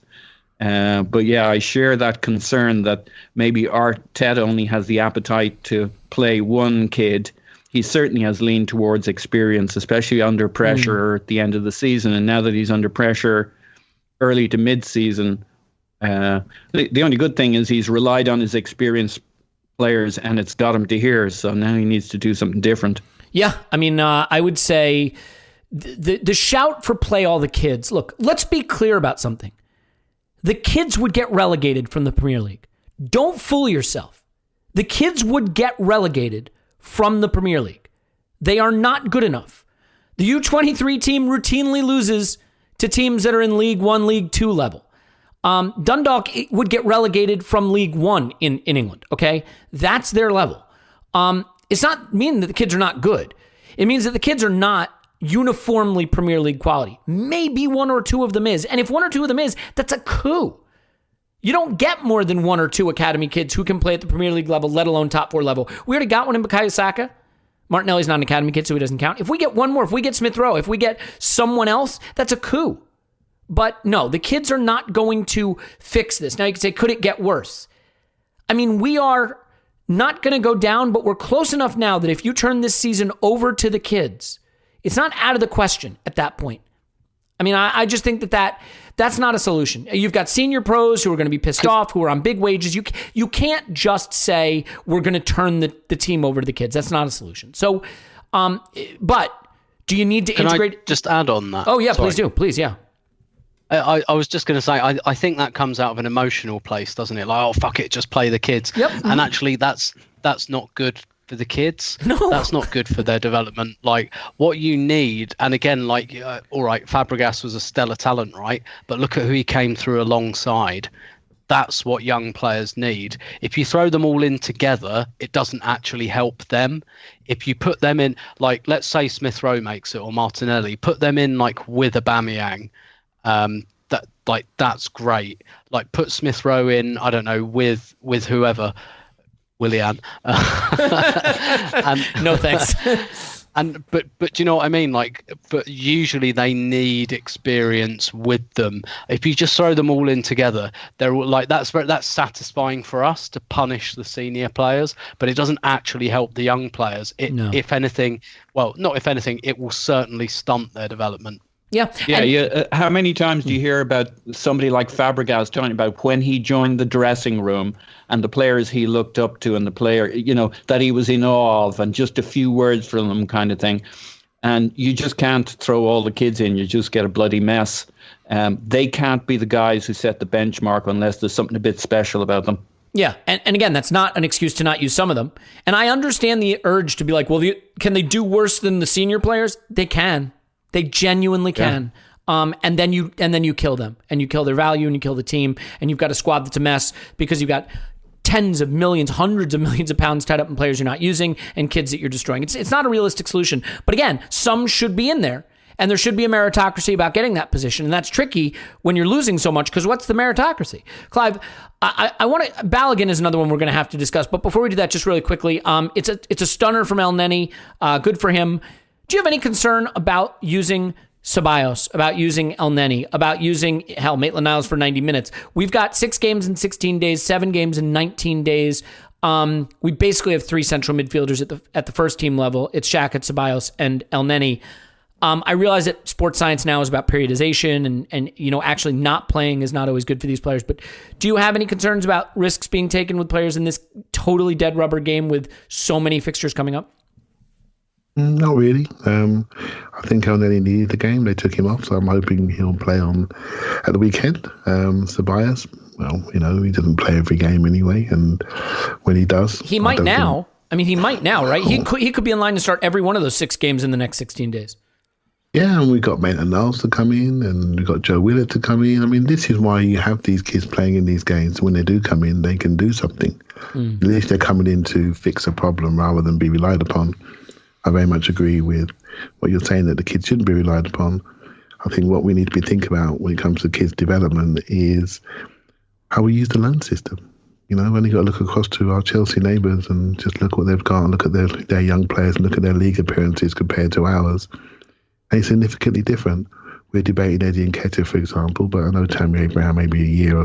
But yeah, I share that concern that maybe Arteta only has the appetite to play one kid. He certainly has leaned towards experience, especially under pressure at the end of the season. And now that he's under pressure early to mid-season, the only good thing is he's relied on his experienced players, and it's got him to here. So now he needs to do something different. Yeah, I mean, I would say the shout for play all the kids. Look, let's be clear about something. The kids would get relegated from the Premier League. Don't fool yourself. The kids would get relegated from the Premier League. They are not good enough. The U23 team routinely loses to teams that are in League 1, League 2 level. Dundalk would get relegated from League 1 in England, okay? That's their level. It's not mean that the kids are not good. It means that the kids are not uniformly Premier League quality. Maybe 1 or 2 of them is. And if 1 or 2 of them is, that's a coup. You don't get more than 1 or 2 academy kids who can play at the Premier League level, let alone top 4 level. We already got one in Bukayo Saka. Martinelli's not an academy kid, so he doesn't count. If we get one more, if we get Smith Rowe, if we get someone else, that's a coup. But no, the kids are not going to fix this. Now you can say, could it get worse? I mean, we are not going to go down, but we're close enough now that if you turn this season over to the kids, it's not out of the question at that point. I mean, I just think that's not a solution. You've got senior pros who are going to be pissed off, who are on big wages. You can't just say we're going to turn the team over to the kids. That's not a solution. So, but do you need to integrate? Can I just add on that? Oh yeah, Sorry. please do. Please, yeah. I was just going to say, I think that comes out of an emotional place, doesn't it? Like, oh, fuck it, just play the kids. Yep. And actually, that's not good for the kids. No. That's not good for their development. Like, what you need, and again, like, all right, Fabregas was a stellar talent, right? But look at who he came through alongside. That's what young players need. If you throw them all in together, it doesn't actually help them. If you put them in, like, let's say Smith Rowe makes it, or Martinelli, put them in, like, with Aubameyang. That's great. Like, put Smith Rowe in, I don't know, with whoever, Willian. No thanks. But do you know what I mean? Like, but usually they need experience with them. If you just throw them all in together, they're like, that's satisfying for us to punish the senior players, but it doesn't actually help the young players. If anything, well, not if anything, it will certainly stunt their development. Yeah. How many times do you hear about somebody like Fabregas talking about when he joined the dressing room and the players he looked up to and the player, that he was in awe of, and just a few words from them kind of thing. And you just can't throw all the kids in. You just get a bloody mess. They can't be the guys who set the benchmark unless there's something a bit special about them. Yeah, and again, that's not an excuse to not use some of them. And I understand the urge to be like, well, can they do worse than the senior players? They can. They genuinely can. Yeah. And then you kill them, and you kill their value, and you kill the team, and you've got a squad that's a mess because you've got tens of millions, hundreds of millions of pounds tied up in players you're not using and kids that you're destroying. It's not a realistic solution. But again, some should be in there. And there should be a meritocracy about getting that position. And that's tricky when you're losing so much, because what's the meritocracy? Clive, I want to, Balogun is another one we're going to have to discuss. But before we do that, just really quickly, it's a stunner from El Neni. Good for him. Do you have any concern about using Ceballos, about using El Neni, about using, Maitland-Niles for 90 minutes? We've got 6 games in 16 days, 7 games in 19 days. We basically have 3 central midfielders at the first team level. It's Xhaka, Ceballos, and El Neni. I realize that sports science now is about periodization and actually not playing is not always good for these players. But do you have any concerns about risks being taken with players in this totally dead rubber game with so many fixtures coming up? Not really. I think El Neni needed the game. They took him off, so I'm hoping he'll play on at the weekend. Ceballos, well, he doesn't play every game anyway, and when he does, he might now. He might now, right? He could be in line to start every one of those 6 games in the next 16 days. Yeah, and we've got Maitland-Niles to come in, and we've got Joe Willett to come in. This is why you have these kids playing in these games. When they do come in, they can do something. At least they're coming in to fix a problem rather than be relied upon. I very much agree with what you're saying, that the kids shouldn't be relied upon. I think what we need to be thinking about when it comes to kids' development is how we use the loan system. We've only got to look across to our Chelsea neighbours and just look what they've got and look at their young players and look at their league appearances compared to ours. And it's significantly different. We're debating Eddie Nketiah, for example, but I know Tammy Abraham may be a year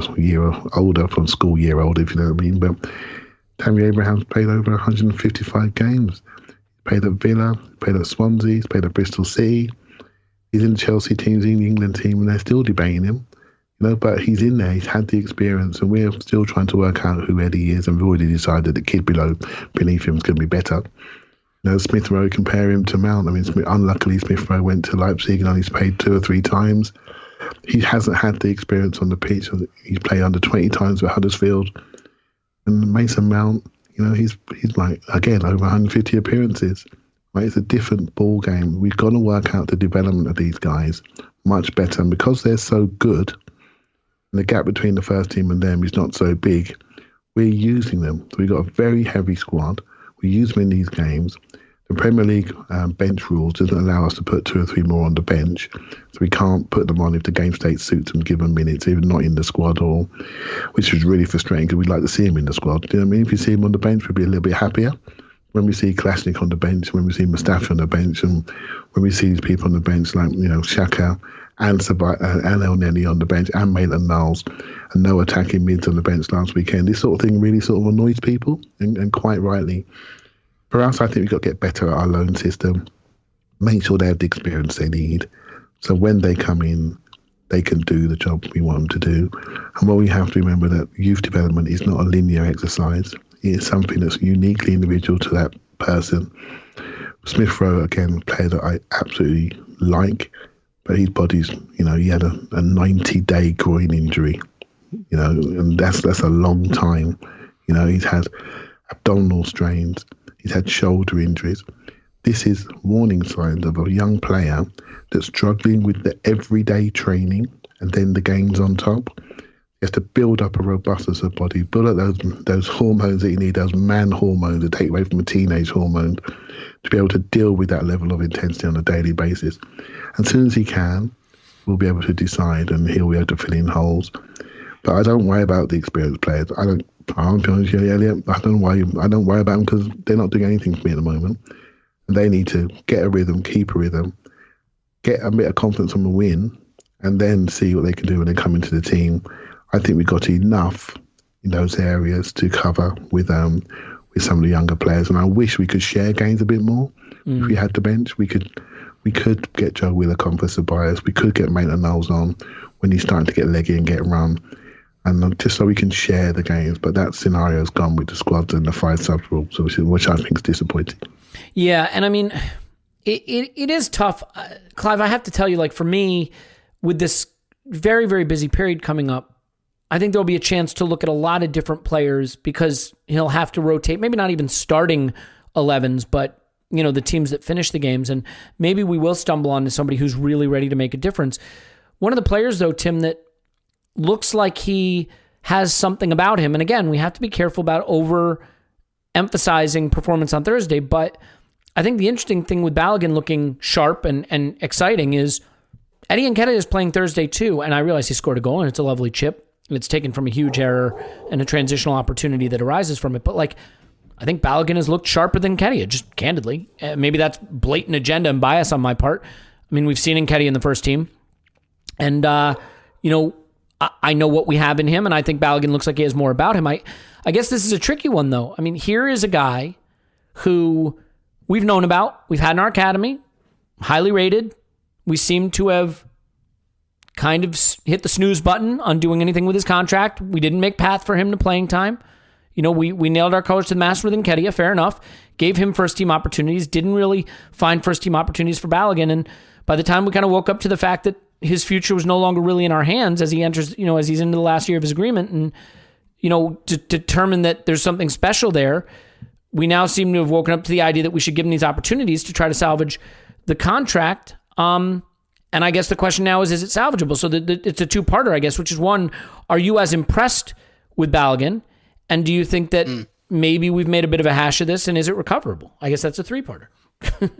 older, from school year older, if you know what I mean. But Tammy Abraham's played over 155 games. Played at Villa, played at Swansea, he's played at Bristol City. He's in the Chelsea teams, in the England team, and they're still debating him. But he's in there, he's had the experience, and we're still trying to work out who Eddie is, and we've already decided the kid beneath him is going to be better. Smith Rowe, compare him to Mount. Unluckily, Smith Rowe went to Leipzig and only played 2 or 3 times. He hasn't had the experience on the pitch. He's played under 20 times with Huddersfield. And Mason Mount, he's like, again, over 150 appearances. Right? It's a different ball game. We've got to work out the development of these guys much better. And because they're so good, and the gap between the first team and them is not so big, we're using them. So we've got a very heavy squad. We use them in these games. The Premier League bench rules doesn't allow us to put 2 or 3 more on the bench. So we can't put them on if the game state suits them, give them minutes, even not in the squad, which is really frustrating because we'd like to see him in the squad. Do you know what I mean? If you see him on the bench, we'd be a little bit happier. When we see Klasnik on the bench, when we see Mustafi on the bench, and when we see these people on the bench like, Xhaka and El Neni on the bench, and Maitland-Niles, and no attacking mids on the bench last weekend, this sort of thing really sort of annoys people, and quite rightly. For us, I think we've got to get better at our loan system, make sure they have the experience they need, so when they come in, they can do the job we want them to do. And what we have to remember, that youth development is not a linear exercise. It's something that's uniquely individual to that person. Smith Rowe, again, a player that I absolutely like, but his body's, he had a 90-day groin injury, and that's a long time. He's had abdominal strains, he's had shoulder injuries. This is warning signs of a young player that's struggling with the everyday training and then the games on top. He has to build up a robustness of body, build up those hormones that you need, those man hormones that take away from a teenage hormone, to be able to deal with that level of intensity on a daily basis. As soon as he can, we'll be able to decide, and he'll be able to fill in holes. But I don't worry about the experienced players. I'll be honest with you, Elliot. I don't worry about them because they're not doing anything for me at the moment. And they need to get a rhythm, keep a rhythm, get a bit of confidence on the win, and then see what they can do when they come into the team. I think we've got enough in those areas to cover with some of the younger players. And I wish we could share games a bit more. If we had the bench, we could get Joe Willett on for Ceballos. We could get Maitland-Niles on when he's starting to get leggy and get run. And just so we can share the games. But that scenario's gone with the squads and the 5 sub rules, which I think is disappointing. Yeah, and it is tough. Clive, I have to tell you, for me, with this very, very busy period coming up, I think there'll be a chance to look at a lot of different players because he'll have to rotate, maybe not even starting 11s, but the teams that finish the games. And maybe we will stumble onto somebody who's really ready to make a difference. One of the players, though, Tim, that looks like he has something about him. And again, we have to be careful about over-emphasizing performance on Thursday, but I think the interesting thing with Balogun looking sharp and exciting is Eddie Nketiah is playing Thursday too, and I realize he scored a goal and it's a lovely chip. And it's taken from a huge error and a transitional opportunity that arises from it. But like, I think Balogun has looked sharper than Nketiah, just candidly. Maybe that's blatant agenda and bias on my part. I mean, we've seen Nketiah in the first team. And, I know what we have in him, and I think Balogun looks like he has more about him. I guess this is a tricky one, though. I mean, here is a guy who we've known about. We've had in our academy, highly rated. We seem to have kind of hit the snooze button on doing anything with his contract. We didn't make path for him to playing time. We nailed our coach to the mast with Nketiah, fair enough. Gave him first-team opportunities. Didn't really find first-team opportunities for Balogun. And by the time we kind of woke up to the fact that his future was no longer really in our hands as he enters, as he's into the last year of his agreement, and, to determine that there's something special there, we now seem to have woken up to the idea that we should give him these opportunities to try to salvage the contract. And I guess the question now is it salvageable? So it's a two-parter, I guess, which is one, are you as impressed with Balogun? And do you think that maybe we've made a bit of a hash of this, and is it recoverable? I guess that's a three-parter.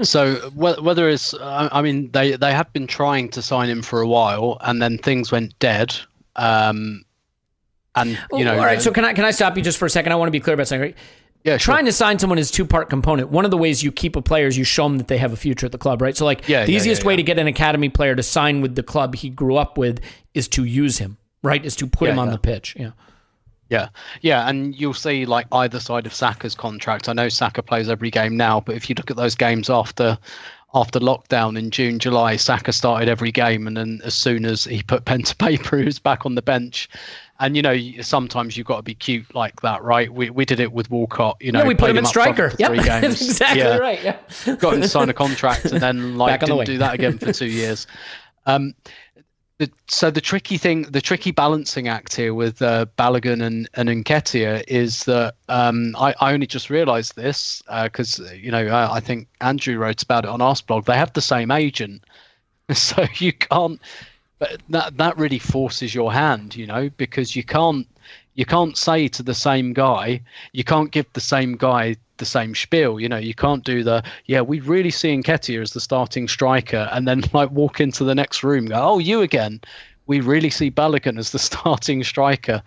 So whether it's, they have been trying to sign him for a while, and then things went dead. All right. So can I stop you just for a second? I want to be clear about something, right? Yeah, sure. Trying to sign someone is two-part component. One of the ways you keep a player is you show them that they have a future at the club, right? So the easiest way to get an academy player to sign with the club he grew up with is to use him, right? Is to put him on the pitch. Yeah. Yeah, and you'll see like either side of Saka's contract. I know Saka plays every game now, but if you look at those games after lockdown in June, July, Saka started every game, and then as soon as he put pen to paper, he was back on the bench. And sometimes you've got to be cute like that, right? We did it with Walcott. We put him in striker. Yep, 3 games. That's exactly right. Yeah, got him to sign a contract, and then didn't do that again for 2 years. So the tricky balancing act here with Balogun and Nketiah is that I only just realised this because I think Andrew wrote about it on our blog. They have the same agent, so you can't. But that really forces your hand, because you can't say to the same guy, you can't give the same guy the same spiel. You can't do we really see Nketiah as the starting striker, and then walk into the next room and go, oh, you again. We really see Balogun as the starting striker.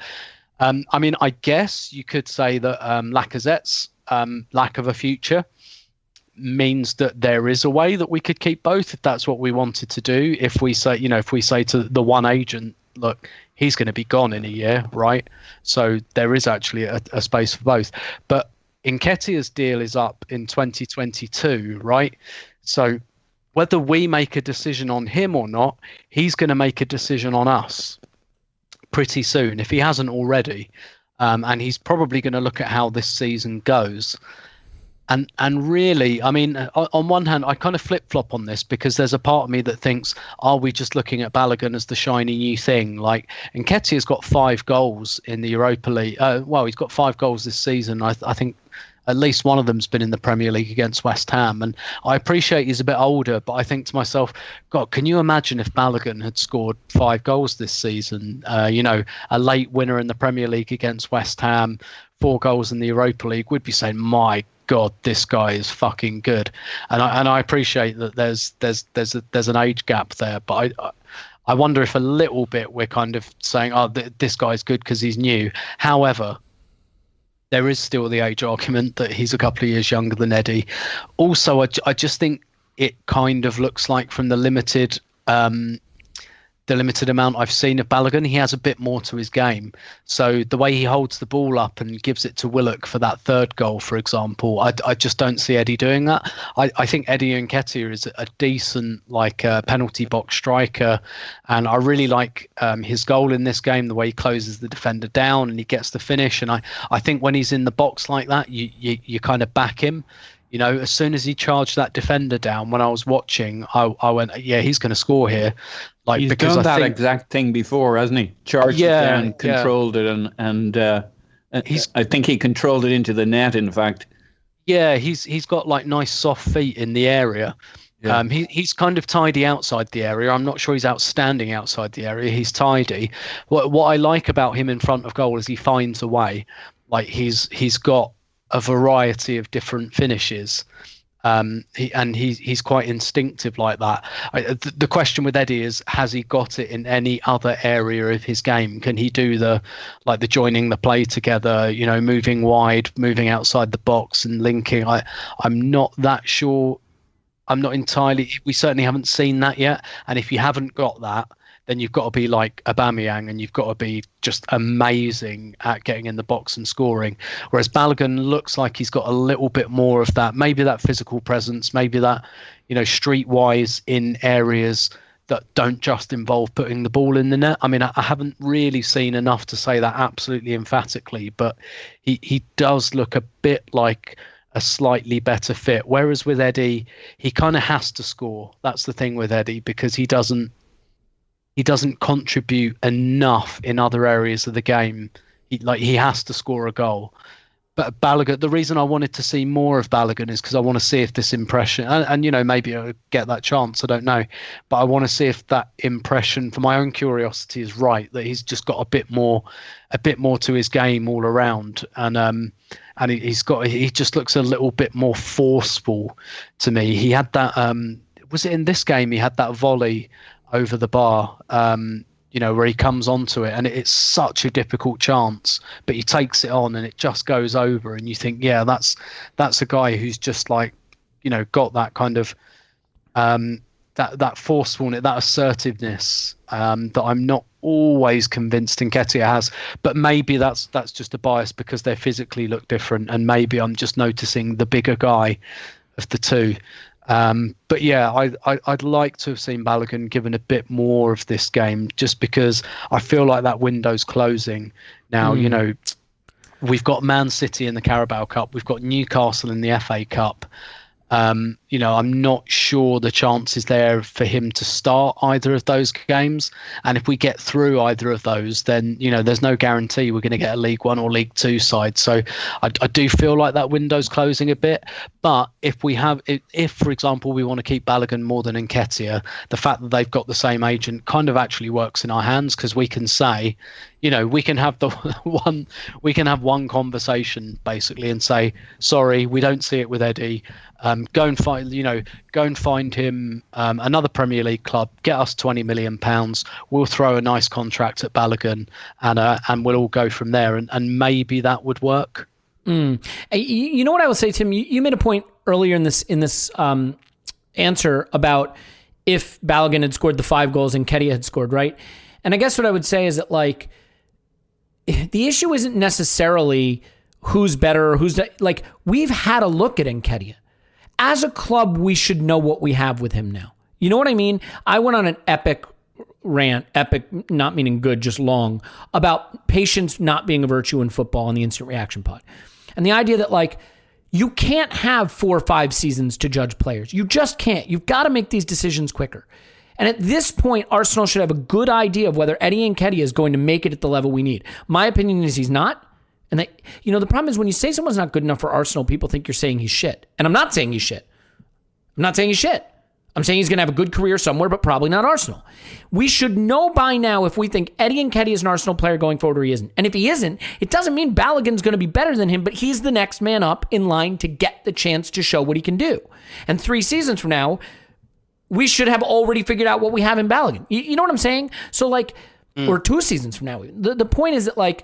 I guess you could say that Lacazette's lack of a future means that there is a way that we could keep both if that's what we wanted to do. If we say to the one agent, look, he's going to be gone in a year, right? So there is actually a space for both. But Nketiah's deal is up in 2022, right? So whether we make a decision on him or not, he's going to make a decision on us pretty soon, if he hasn't already. And he's probably going to look at how this season goes. And really, on one hand, I kind of flip-flop on this because there's a part of me that thinks, are we just looking at Balogun as the shiny new thing? Like, Nketiah's got 5 goals in the Europa League. He's got 5 goals this season. I think at least one of them's been in the Premier League against West Ham. And I appreciate he's a bit older, but I think to myself, God, can you imagine if Balogun had scored 5 goals this season? A late winner in the Premier League against West Ham, 4 goals in the Europa League, we'd be saying, my God, this guy is fucking good. And I appreciate that there's an age gap there, but I wonder if a little bit we're kind of saying, oh, this guy's good because he's new. However, there is still the age argument that he's a couple of years younger than Eddie. Also, I just think it kind of looks like from the limited amount I've seen of Balogun, he has a bit more to his game. So the way he holds the ball up and gives it to Willock for that 3rd goal, for example, I just don't see Eddie doing that. I think Eddie Nketiah is a decent penalty box striker, and I really like his goal in this game, the way he closes the defender down and he gets the finish. And I think when he's in the box like that, you kind of back him. As soon as he charged that defender down, when I was watching, I went, yeah, he's going to score here. He's because done that exact thing before, hasn't he? Charged it down, controlled it, and I think he controlled it into the net, in fact. Yeah, he's got nice soft feet in the area. Yeah. He's kind of tidy outside the area. I'm not sure he's outstanding outside the area. He's tidy. What I like about him in front of goal is he finds a way. He's got a variety of different finishes. He's quite instinctive like that. The question with Eddie is, has he got it in any other area of his game? Can he do the joining the play together, moving wide, moving outside the box and linking? I'm not that sure. I'm not entirely. We certainly haven't seen that yet. And if you haven't got that, then you've got to be like Aubameyang, and you've got to be just amazing at getting in the box and scoring. Whereas Balogun looks like he's got a little bit more of that, maybe that physical presence, maybe that, streetwise in areas that don't just involve putting the ball in the net. I mean, I haven't really seen enough to say that absolutely emphatically, but he does look a bit like a slightly better fit. Whereas with Eddie, he kind of has to score. That's the thing with Eddie, because he doesn't contribute enough in other areas of the game. He has to score a goal. But Balogun, the reason I wanted to see more of Balogun is because I want to see if this impression, and maybe I'll get that chance, I don't know, but I want to see if that impression, for my own curiosity, is right, that he's just got a bit more to his game all around, and he just looks a little bit more forceful to me. He had that, was it in this game? He had that volley over the bar, where he comes onto it, and it's such a difficult chance, but he takes it on and it just goes over, and you think, yeah, that's a guy who's just got that kind of that forcefulness, that assertiveness that I'm not always convinced Nketiah has. But maybe that's just a bias because they physically look different, and maybe I'm just noticing the bigger guy of the two. But yeah, I'd like to have seen Balogun given a bit more of this game, just because I feel like that window's closing now. We've got Man City in the Carabao Cup, we've got Newcastle in the FA Cup. I'm not sure the chance is there for him to start either of those games. And if we get through either of those, then, there's no guarantee we're going to get a League One or League Two side. So I do feel like that window's closing a bit. But if, for example, we want to keep Balogun more than Nketiah, the fact that they've got the same agent kind of actually works in our hands, because we can say, we can have one conversation basically and say, sorry, we don't see it with Eddie. Go and find him another Premier League club. Get us £20 million. We'll throw a nice contract at Balogun, and we'll all go from there. And maybe that would work. You know what I will say, Tim? You made a point earlier in this answer about if Balogun had scored the 5 goals and Nketiah had scored, right? And I guess what I would say is that, like, the issue isn't necessarily who's better or we've had a look at Nketiah. As a club, we should know what we have with him now. You know what I mean? I went on an epic rant, epic not meaning good, just long, about patience not being a virtue in football on the Instant Reaction Pod. And the idea that, you can't have 4 or 5 seasons to judge players. You just can't. You've got to make these decisions quicker. And at this point, Arsenal should have a good idea of whether Eddie Nketiah is going to make it at the level we need. My opinion is he's not. And the problem is when you say someone's not good enough for Arsenal, people think you're saying he's shit. And I'm not saying he's shit. I'm saying he's going to have a good career somewhere, but probably not Arsenal. We should know by now if we think Eddie Nketiah is an Arsenal player going forward or he isn't. And if he isn't, it doesn't mean Balogun's going to be better than him, but he's the next man up in line to get the chance to show what he can do. And 3 seasons from now, we should have already figured out what we have in Balogun. You know what I'm saying? So or 2 seasons from now. The point is that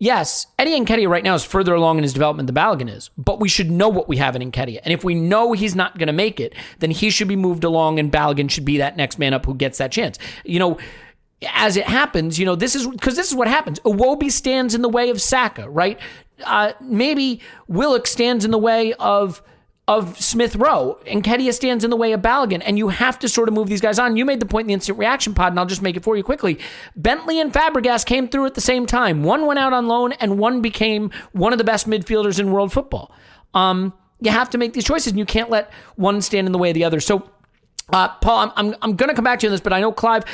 yes, Eddie Nketiah right now is further along in his development than Balogun is, but we should know what we have in Nketiah. And if we know he's not going to make it, then he should be moved along and Balogun should be that next man up who gets that chance. As it happens, this is what happens. Iwobi stands in the way of Saka, right? Maybe Willock stands in the way of Smith Rowe, and Nketiah stands in the way of Balogun, and you have to sort of move these guys on. You made the point in the Instant Reaction Pod, and I'll just make it for you quickly. Bentley and Fabregas came through at the same time. One went out on loan, and one became one of the best midfielders in world football. You have to make these choices, and you can't let one stand in the way of the other. So, Paul, I'm going to come back to you on this, but I know Clive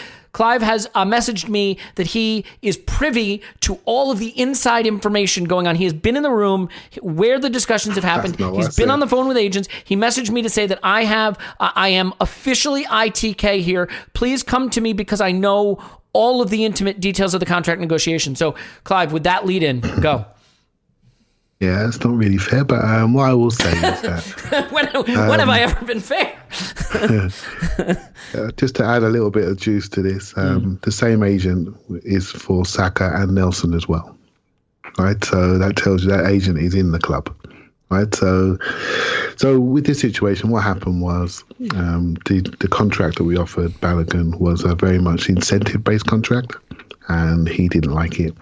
has messaged me that he is privy to all of the inside information going on. He has been in the room where the discussions have happened. He's been on the phone with agents. He messaged me to say that I am officially ITK here. Please come to me because I know all of the intimate details of the contract negotiation. So, Clive, with that lead in, go. Yeah, it's not really fair, but what I will say is that... when have I ever been fair? Just to add a little bit of juice to this, the same agent is for Saka and Nelson as well, right? So that tells you that agent is in the club, right? So with this situation, what happened was the contract that we offered Balogun was a very much incentive-based contract, and he didn't like it.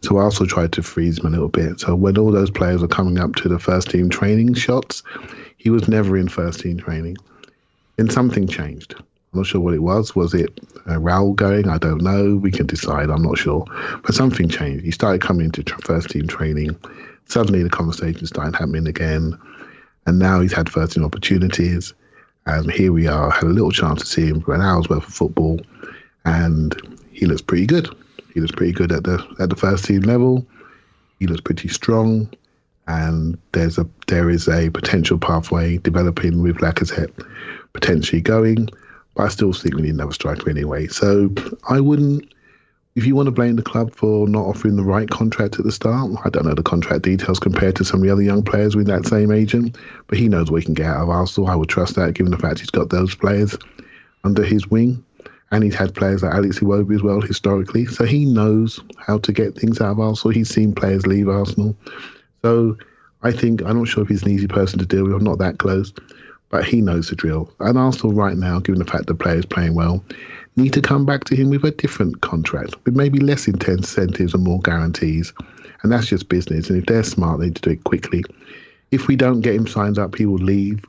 So I also tried to freeze him a little bit. So when all those players were coming up to the first team training shots, he was never in first team training. And something changed. I'm not sure what it was. Was it Raul going? I don't know. We can decide. I'm not sure. But something changed. He started coming into first team training. Suddenly the conversation started happening again. And now he's had first team opportunities. And here we are, had a little chance to see him for an hour's worth of football. And he looks pretty good. He looks pretty good at the first team level. He looks pretty strong, and there is a potential pathway developing with Lacazette potentially going. But I still think we need another striker anyway. So I wouldn't. If you want to blame the club for not offering the right contract at the start, I don't know the contract details compared to some of the other young players with that same agent, but he knows what he can get out of Arsenal. I would trust that, given the fact he's got those players under his wing. And he's had players like Alex Iwobi as well, historically. So he knows how to get things out of Arsenal. He's seen players leave Arsenal. So I'm not sure if he's an easy person to deal with. I'm not that close. But he knows the drill. And Arsenal right now, given the fact the player's playing well, need to come back to him with a different contract, with maybe less intense incentives and more guarantees. And that's just business. And if they're smart, they need to do it quickly. If we don't get him signed up, he will leave.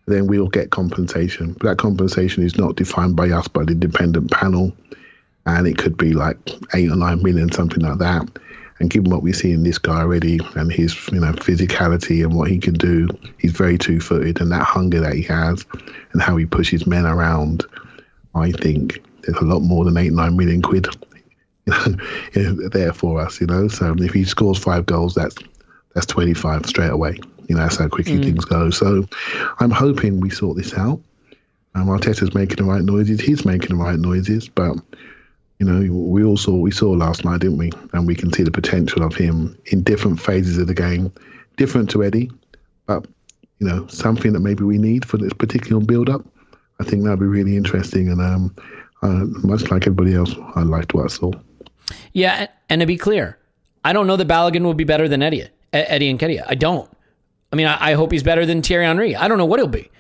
Then we'll get compensation. But that compensation is not defined by us, but an independent panel. And it could be like 8 or 9 million, something like that. And given what we see in this guy already and his physicality and what he can do, he's very two-footed, and that hunger that he has and how he pushes men around, I think there's a lot more than 8-9 million quid there for us, So if he scores 5 goals, that's 25 straight away. That's how quickly things go. So I'm hoping we sort this out. Arteta's making the right noises. He's making the right noises. But, we saw last night, didn't we? And we can see the potential of him in different phases of the game, different to Eddie. But, something that maybe we need for this particular build-up. I think that'd be really interesting. And much like everybody else, I liked what I saw. Yeah, and to be clear, I don't know that Balogun will be better than Eddie Nketiah. I don't. I mean, I hope he's better than Thierry Henry. I don't know what he'll be.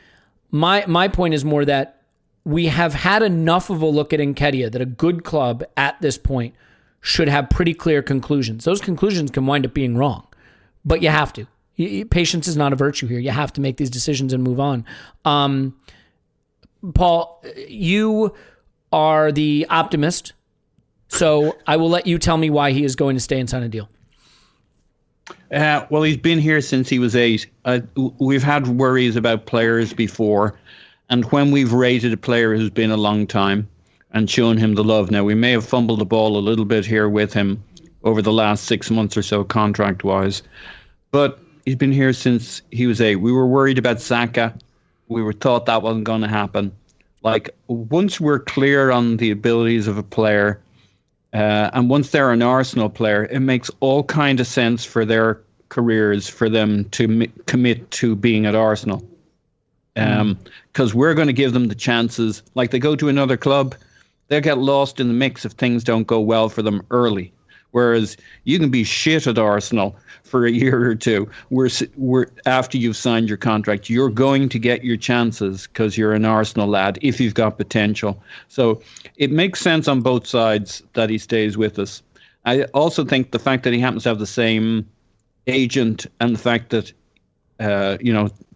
My point is more that we have had enough of a look at Nketiah that a good club at this point should have pretty clear conclusions. Those conclusions can wind up being wrong, but you have to. Patience is not a virtue here. You have to make these decisions and move on. Paul, you are the optimist, so I will let you tell me why he is going to stay and sign a deal. Well, he's been here since he was 8. We've had worries about players before, and when we've rated a player who's been a long time and shown him the love, now we may have fumbled the ball a little bit here with him over the last 6 months or so contract-wise, but he's been here since he was 8. We were worried about Saka. We thought that wasn't going to happen. Once we're clear on the abilities of a player, and once they're an Arsenal player, it makes all kind of sense for their careers for them to commit to being at Arsenal. Because we're going to give them the chances. Like they go to another club, they'll get lost in the mix if things don't go well for them early. Whereas you can be shit at Arsenal for a year or two. We're after you've signed your contract, you're going to get your chances because you're an Arsenal lad if you've got potential. So it makes sense on both sides that he stays with us. I also think the fact that he happens to have the same agent and the fact that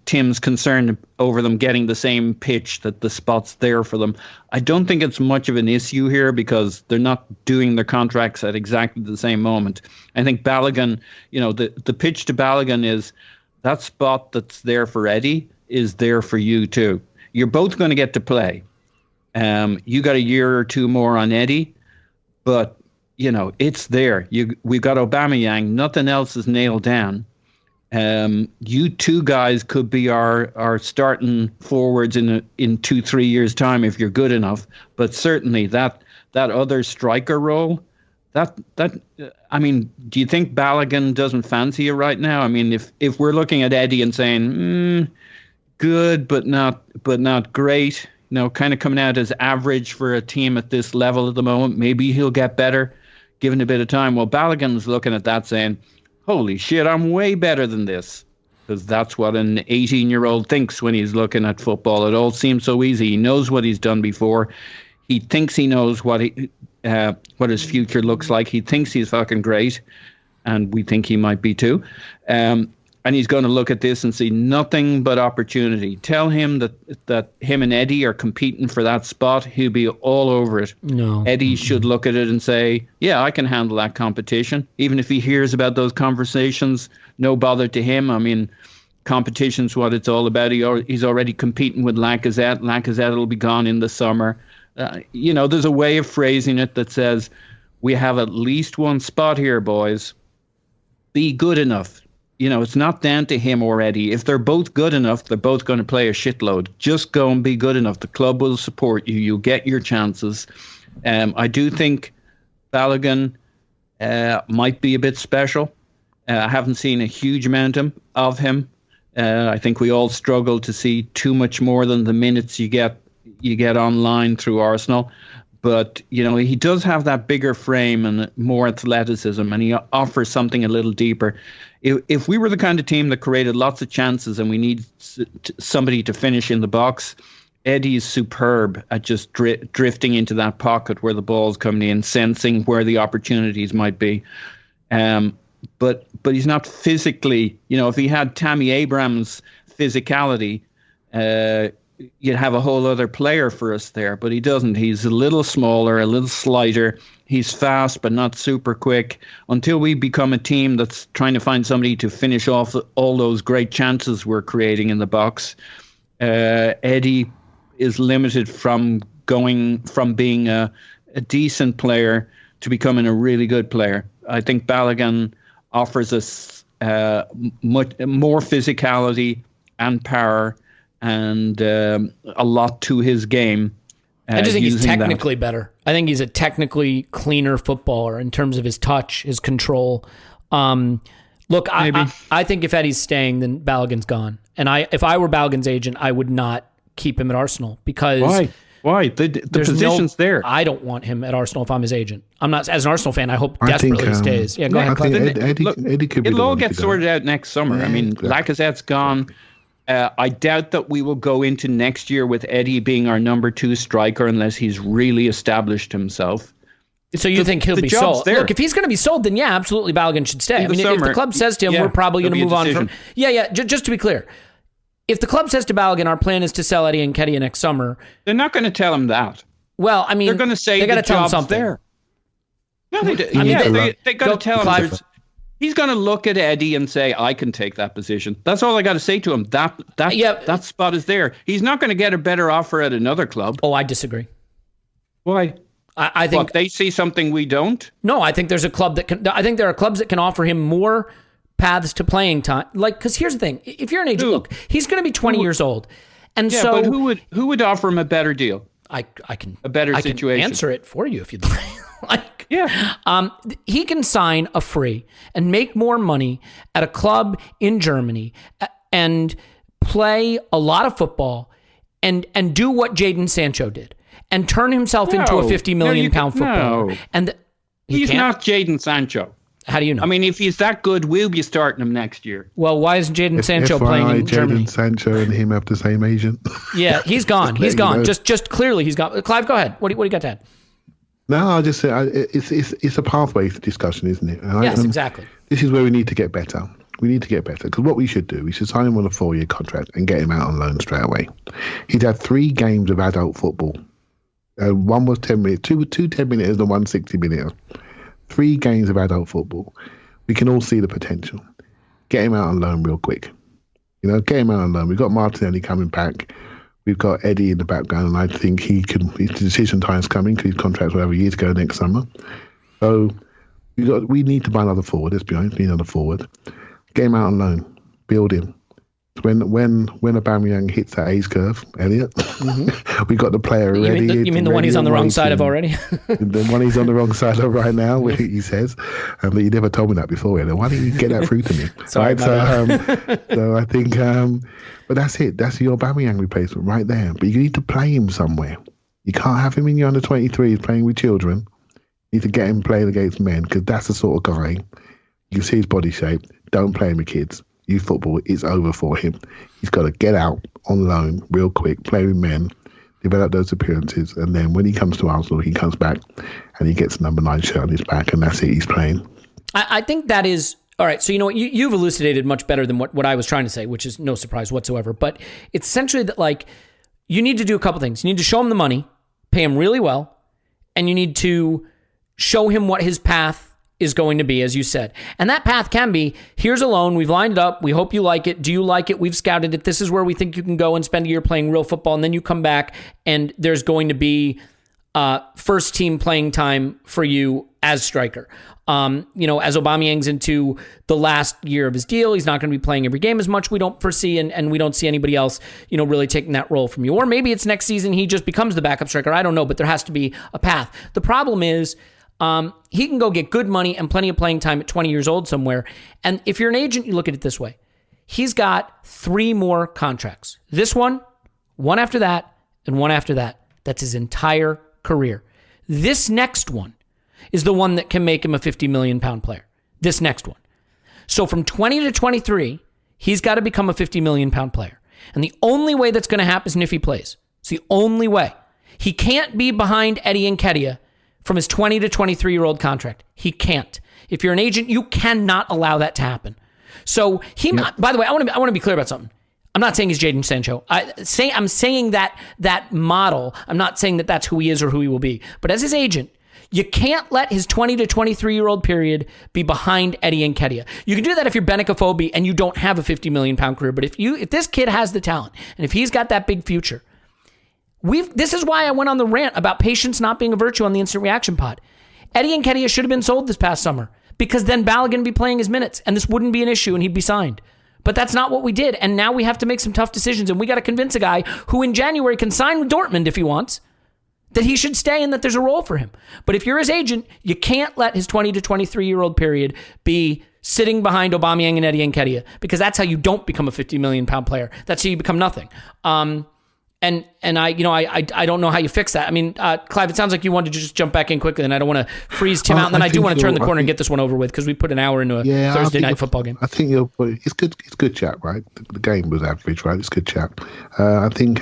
Tim's concerned over them getting the same pitch, that the spot's there for them. I don't think it's much of an issue here because they're not doing their contracts at exactly the same moment. I think Balogun, the pitch to Balogun is that spot that's there for Eddie is there for you too. You're both going to get to play. You got a year or two more on Eddie, but it's there. We've got Aubameyang. Nothing else is nailed down. You two guys could be our starting forwards in 2-3 years time if you're good enough, but certainly that other striker role I mean, do you think Balogun doesn't fancy you right now? I mean, if we're looking at Eddie and saying good but not great, kind of coming out as average for a team at this level at the moment, maybe he'll get better given a bit of time. Well, Balogun's looking at that saying, holy shit, I'm way better than this. Because that's what an 18-year-old thinks when he's looking at football. It all seems so easy. He knows what he's done before. He thinks he knows what his future looks like. He thinks he's fucking great, and we think he might be too. And he's going to look at this and see nothing but opportunity. Tell him that him and Eddie are competing for that spot. He'll be all over it. No. Eddie should look at it and say, yeah, I can handle that competition. Even if he hears about those conversations, no bother to him. I mean, competition's what it's all about. He's already competing with Lacazette. Lacazette will be gone in the summer. There's a way of phrasing it that says, we have at least one spot here, boys. Be good enough. It's not down to him or Eddie. If they're both good enough, they're both going to play a shitload. Just go and be good enough. The club will support you. You'll get your chances. I do think Balogun might be a bit special. I haven't seen a huge amount of him. I think we all struggle to see too much more than the minutes you get online through Arsenal. But, he does have that bigger frame and more athleticism, and he offers something a little deeper. If we were the kind of team that created lots of chances and we need somebody to finish in the box, Eddie is superb at just drifting into that pocket where the ball's coming in, sensing where the opportunities might be. But he's not physically, if he had Tammy Abraham's physicality, you'd have a whole other player for us there, but he doesn't. He's a little smaller, a little slighter. He's fast, but not super quick. Until we become a team that's trying to find somebody to finish off all those great chances we're creating in the box, Eddie is limited from going from being a decent player to becoming a really good player. I think Balogun offers us much more physicality and power and a lot to his game. I just think he's technically better. I think he's a technically cleaner footballer in terms of his touch, his control. Look, I think if Eddie's staying, then Balogun's gone. And if I were Balogun's agent, I would not keep him at Arsenal because why? The position's there. I don't want him at Arsenal if I'm his agent. I'm not, as an Arsenal fan, I hope desperately he stays. Yeah, go ahead. Eddie could be it'll all get sorted out next summer. I mean, exactly. Lacazette's gone. I doubt that we will go into next year with Eddie being our number 2 striker unless he's really established himself. So you think he'll be sold? There. Look, if he's going to be sold, then yeah, absolutely, Balogun should stay. I mean, if the club says to him, we're probably going to move on from... Yeah, just to be clear, if the club says to Balogun, our plan is to sell Eddie and Nketiah next summer... They're not going to tell him that. Well, I mean... They're going to say they got to tell him something. There. No, they got to tell him... Clive. He's going to look at Eddie and say, I can take that position. That's all I got to say to him. That spot is there. He's not going to get a better offer at another club. Oh, I disagree. Why? I think they see something we don't? No, I think there's a club that can... I think there are clubs that can offer him more paths to playing time. Like, because here's the thing. If you're an agent, look, he's going to be 20 years old. And so... but who would offer him a better deal? I can... A better situation. I can answer it for you if you'd like. He can sign a free and make more money at a club in Germany and play a lot of football and do what Jadon Sancho did and turn himself into a £50 million footballer. No. And he's not Jadon Sancho. How do you know? I mean, if he's that good, we'll be starting him next year. Well, why isn't Jadon Sancho playing in Germany? Jadon Sancho and him have the same agent. Yeah, he's gone. He's gone. Just clearly he's gone. Clive, go ahead. What do you got to add? No, I'll just say it's a pathway discussion, isn't it? Yes, exactly. This is where we need to get better. We need to get better because what we should do, we should sign him on a 4-year contract and get him out on loan straight away. He'd had 3 games of adult football. One was 10 minutes, two 10-minuters and one 60-minute. 3 games of adult football. We can all see the potential. Get him out on loan real quick. Get him out on loan. We've got Martinelli coming back. We've got Eddie in the background, and I think his decision time's coming because his contract will have a year to go next summer. So we need to buy another forward. Let's be honest, we need another forward. Get him out on loan. Build him. When Aubameyang hits that age curve, Elliot, we got the player ready. You mean the one he's on the wrong side of already? The one he's on the wrong side of right now, where he says, but you never told me that before, Elliot. Why didn't you get that through to me? Sorry, right? So I think, but that's it. That's your Aubameyang replacement right there. But you need to play him somewhere. You can't have him in your under-23s playing with children. You need to get him playing against men, because that's the sort of guy. You see his body shape. Don't play him with kids. Youth football is over for him. He's got to get out on loan real quick, play with men, develop those appearances, and then when he comes to Arsenal, he comes back and he gets number 9 shirt on his back, and that's it. He's playing. I think that is all right. So you know what, you've elucidated much better than what I was trying to say, which is no surprise whatsoever. But it's essentially that, like, you need to do a couple things. You need to show him the money, pay him really well, and you need to show him what his path is going to be, as you said. And that path can be, here's a loan, we've lined it up, we hope you like it, do you like it, we've scouted it, this is where we think you can go and spend a year playing real football, and then you come back and there's going to be first team playing time for you as striker. As Aubameyang's into the last year of his deal, he's not going to be playing every game as much, we don't foresee, and we don't see anybody else, really taking that role from you. Or maybe it's next season he just becomes the backup striker, I don't know, but there has to be a path. The problem is, he can go get good money and plenty of playing time at 20 years old somewhere. And if you're an agent, you look at it this way. He's got 3 more contracts. This one after that, and one after that. That's his entire career. This next one is the one that can make him a £50 million player. This next one. So from 20 to 23, he's got to become a £50 million player. And the only way that's going to happen is if he plays. It's the only way. He can't be behind Eddie Nketiah from his 20 to 23-year-old contract. He can't. If you're an agent, you cannot allow that to happen. So by the way, I want to be clear about something. I'm not saying he's Jadon Sancho. I'm saying that model. I'm not saying that that's who he is or who he will be. But as his agent, you can't let his 20 to 23-year-old period be behind Eddie Nketiah. You can do that if you're Benik Afobe and you don't have a £50 million career. But if this kid has the talent and if he's got that big future, this is why I went on the rant about patience not being a virtue on the instant reaction pod. Eddie Nketiah should have been sold this past summer, because then Balogun would be playing his minutes and this wouldn't be an issue and he'd be signed. But that's not what we did. And now we have to make some tough decisions, and we got to convince a guy who in January can sign with Dortmund if he wants, that he should stay and that there's a role for him. But if you're his agent, you can't let his 20 to 23-year-old period be sitting behind Aubameyang and Eddie Nketiah, because that's how you don't become a £50 million player. That's how you become nothing. And I don't know how you fix that. I mean, Clive, it sounds like you wanted to just jump back in quickly, and I don't want to freeze Tim out. And then I do want to turn the corner and get this one over with, because we put an hour into a Thursday night football game. I think it's good. It's good chat, right? The game was average, right? It's good chat. I think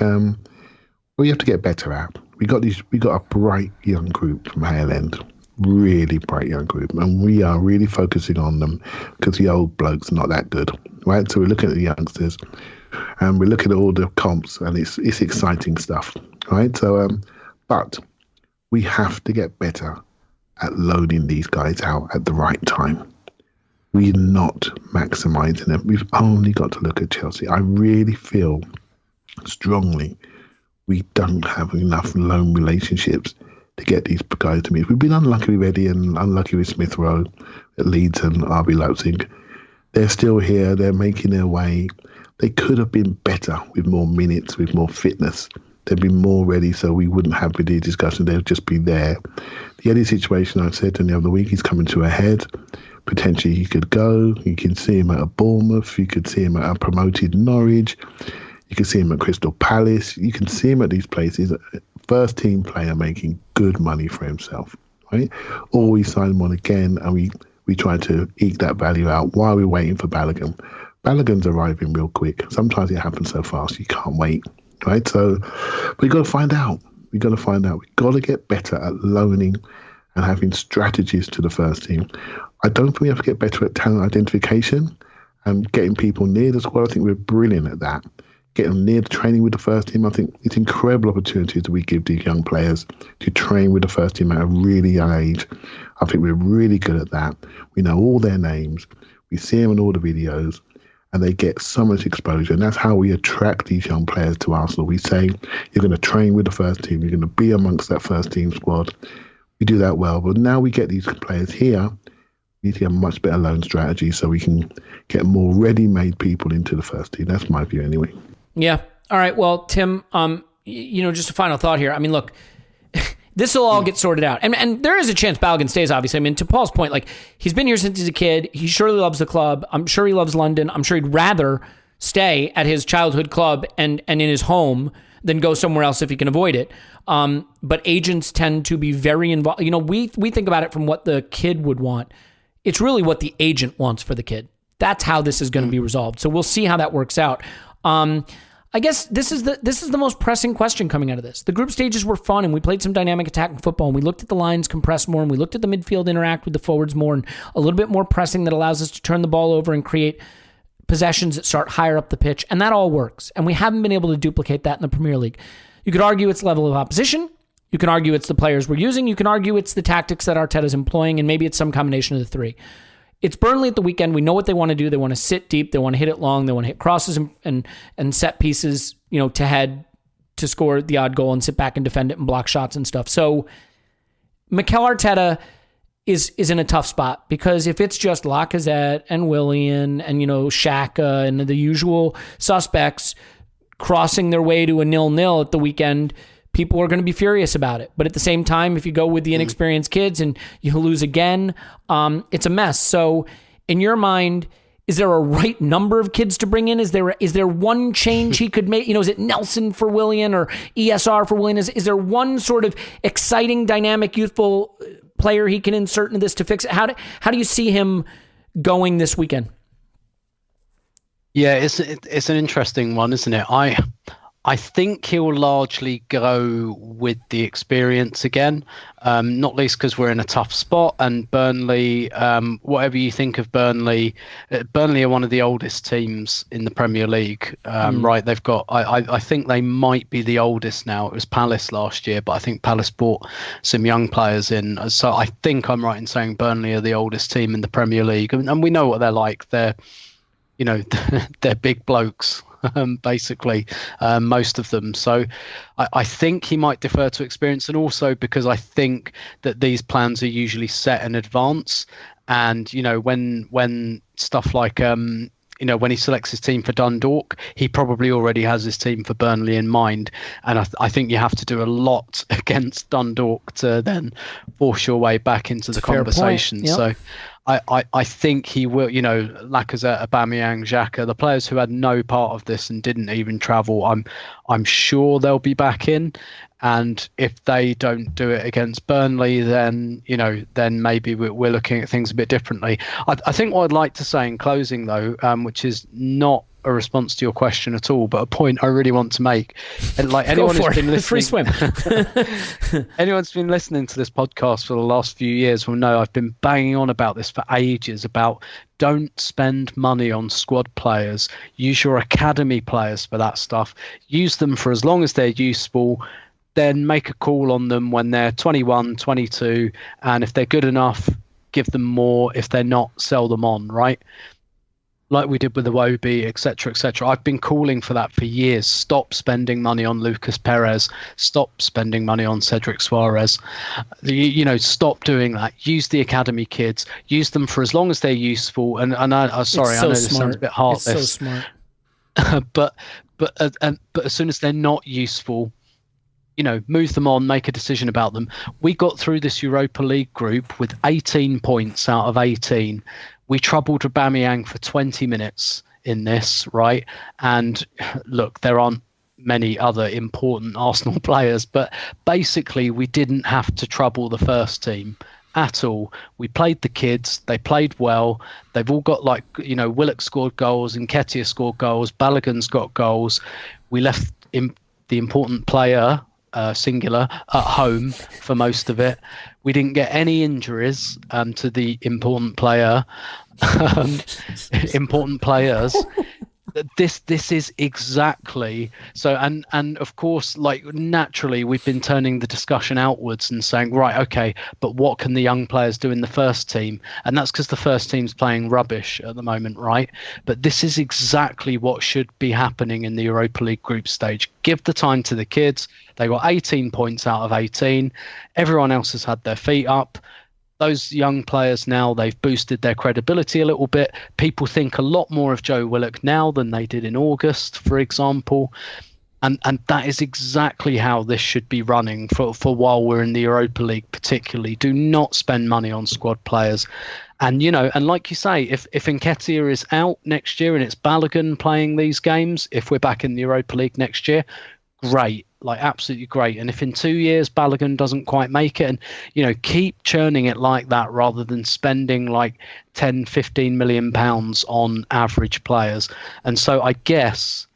we have to get better at. We got a bright young group from Hale End, really bright young group, and we are really focusing on them because the old blokes are not that good, right? So we're looking at the youngsters. And we're looking at all the comps, and it's exciting stuff, right? So, but we have to get better at loading these guys out at the right time. We're not maximising them. We've only got to look at Chelsea. I really feel strongly we don't have enough loan relationships to get these guys to meet. We've been unlucky with Eddie and unlucky with Smith Rowe at Leeds and RB Leipzig. They're still here. They're making their way. They could have been better with more minutes, with more fitness. They'd be more ready, so we wouldn't have the discussion. They'd just be there. The Eddie situation, I said the other week, he's coming to a head. Potentially he could go. You can see him at a Bournemouth. You could see him at a promoted Norwich. You can see him at Crystal Palace. You can see him at these places. First team player making good money for himself, right? Or we sign him on again, and we try to eke that value out while we're waiting for Balogun. Balogun's arriving real quick. Sometimes it happens so fast you can't wait, right? So we've got to find out. We've got to get better at loaning and having strategies to the first team. I don't think we have to get better at talent identification and getting people near the squad. I think we're brilliant at that. Getting them near the training with the first team. I think it's incredible opportunities that we give these young players to train with the first team at a really young age. I think we're really good at that. We know all their names. We see them in all the videos. And they get so much exposure. And that's how we attract these young players to Arsenal. We say, you're going to train with the first team. You're going to be amongst that first team squad. We do that well. But now we get these players here. need to get a much better loan strategy so we can get more ready-made people into the first team. That's my view anyway. Yeah. All right. Well, Tim, just a final thought here. I mean, look, this will all get sorted out. And there is a chance Balogun stays, obviously. I mean, to Paul's point, like, he's been here since he's a kid. He surely loves the club. I'm sure he loves London. I'm sure he'd rather stay at his childhood club and in his home than go somewhere else if he can avoid it. But agents tend to be very involved. We think about it from what the kid would want. It's really what the agent wants for the kid. That's how this is going to be resolved. So we'll see how that works out. I guess this is the most pressing question coming out of this. The group stages were fun, and we played some dynamic attacking football, and we looked at the lines compress more, and we looked at the midfield interact with the forwards more, and a little bit more pressing that allows us to turn the ball over and create possessions that start higher up the pitch, and that all works. And we haven't been able to duplicate that in the Premier League. You could argue it's level of opposition. You can argue it's the players we're using. You can argue it's the tactics that Arteta's employing, and maybe it's some combination of the three. It's Burnley at the weekend. We know what they want to do. They want to sit deep. They want to hit it long. They want to hit crosses and set pieces, to head to score the odd goal and sit back and defend it and block shots and stuff. So Mikel Arteta is in a tough spot, because if it's just Lacazette and Willian and, Xhaka and the usual suspects crossing their way to a 0-0 at the weekend, people are going to be furious about it. But at the same time, if you go with the inexperienced kids and you lose again, it's a mess. So in your mind, is there a right number of kids to bring in? Is there one change he could make? Is it Nelson for Willian or ESR for Willian? Is there one sort of exciting, dynamic, youthful player he can insert into this to fix it? How do you see him going this weekend? Yeah, it's an interesting one, isn't it? I think he'll largely go with the experience again, not least because we're in a tough spot, and Burnley, whatever you think of Burnley are one of the oldest teams in the Premier League, right? They've got, I think they might be the oldest now. It was Palace last year, but I think Palace brought some young players in. So I think I'm right in saying Burnley are the oldest team in the Premier League, and we know what they're like. They're big blokes. Basically, most of them. So I think he might defer to experience, and also because I think that these plans are usually set in advance. And, when stuff like, when he selects his team for Dundalk, he probably already has his team for Burnley in mind. And I think you have to do a lot against Dundalk to then force your way back into the conversation. Yep. So I think he will, Lacazette, Aubameyang, Xhaka, the players who had no part of this and didn't even travel, I'm sure they'll be back in. And if they don't do it against Burnley, then, then maybe we're looking at things a bit differently. I think what I'd like to say in closing, though, which is not a response to your question at all, but a point I really want to make. And like anyone who's been listening, free swim. Anyone's been listening to this podcast for the last few years will know I've been banging on about this for ages, about don't spend money on squad players. Use your academy players for that stuff. Use them for as long as they're useful. Then make a call on them when they're 21, 22. And if they're good enough, give them more. If they're not, sell them on, right? Like we did with the Iwobi, etc., etc. I've been calling for that for years. Stop spending money on Lucas Perez. Stop spending money on Cedric Suarez. Stop doing that. Use the academy kids. Use them for as long as they're useful. And I know this sounds a bit heartless. It's so smart. but as soon as they're not useful, move them on, make a decision about them. We got through this Europa League group with 18 points out of 18. We troubled Aubameyang for 20 minutes in this, right? And look, there aren't many other important Arsenal players, but basically we didn't have to trouble the first team at all. We played the kids. They played well. They've all got Willock scored goals, Nketiah scored goals, Balogun's got goals. We left the important player, singular, at home for most of it. We didn't get any injuries to the important player, important players. This is exactly so, and of course, naturally, we've been turning the discussion outwards and saying, right, okay, but what can the young players do in the first team? And that's because the first team's playing rubbish at the moment, right? But this is exactly what should be happening in the Europa League group stage. Give the time to the kids. They got 18 points out of 18. Everyone else has had their feet up. those young players now, they've boosted their credibility a little bit. People think a lot more of Joe Willock now than they did in August, for example. And that is exactly how this should be running for while we're in the Europa League particularly. Do not spend money on squad players. And, and like you say, if Nketiah is out next year and it's Balogun playing these games, if we're back in the Europa League next year, great. Like, absolutely great. And if in 2 years Balogun doesn't quite make it, and keep churning it like that rather than spending like 10-15 million pounds on average players. And so I guess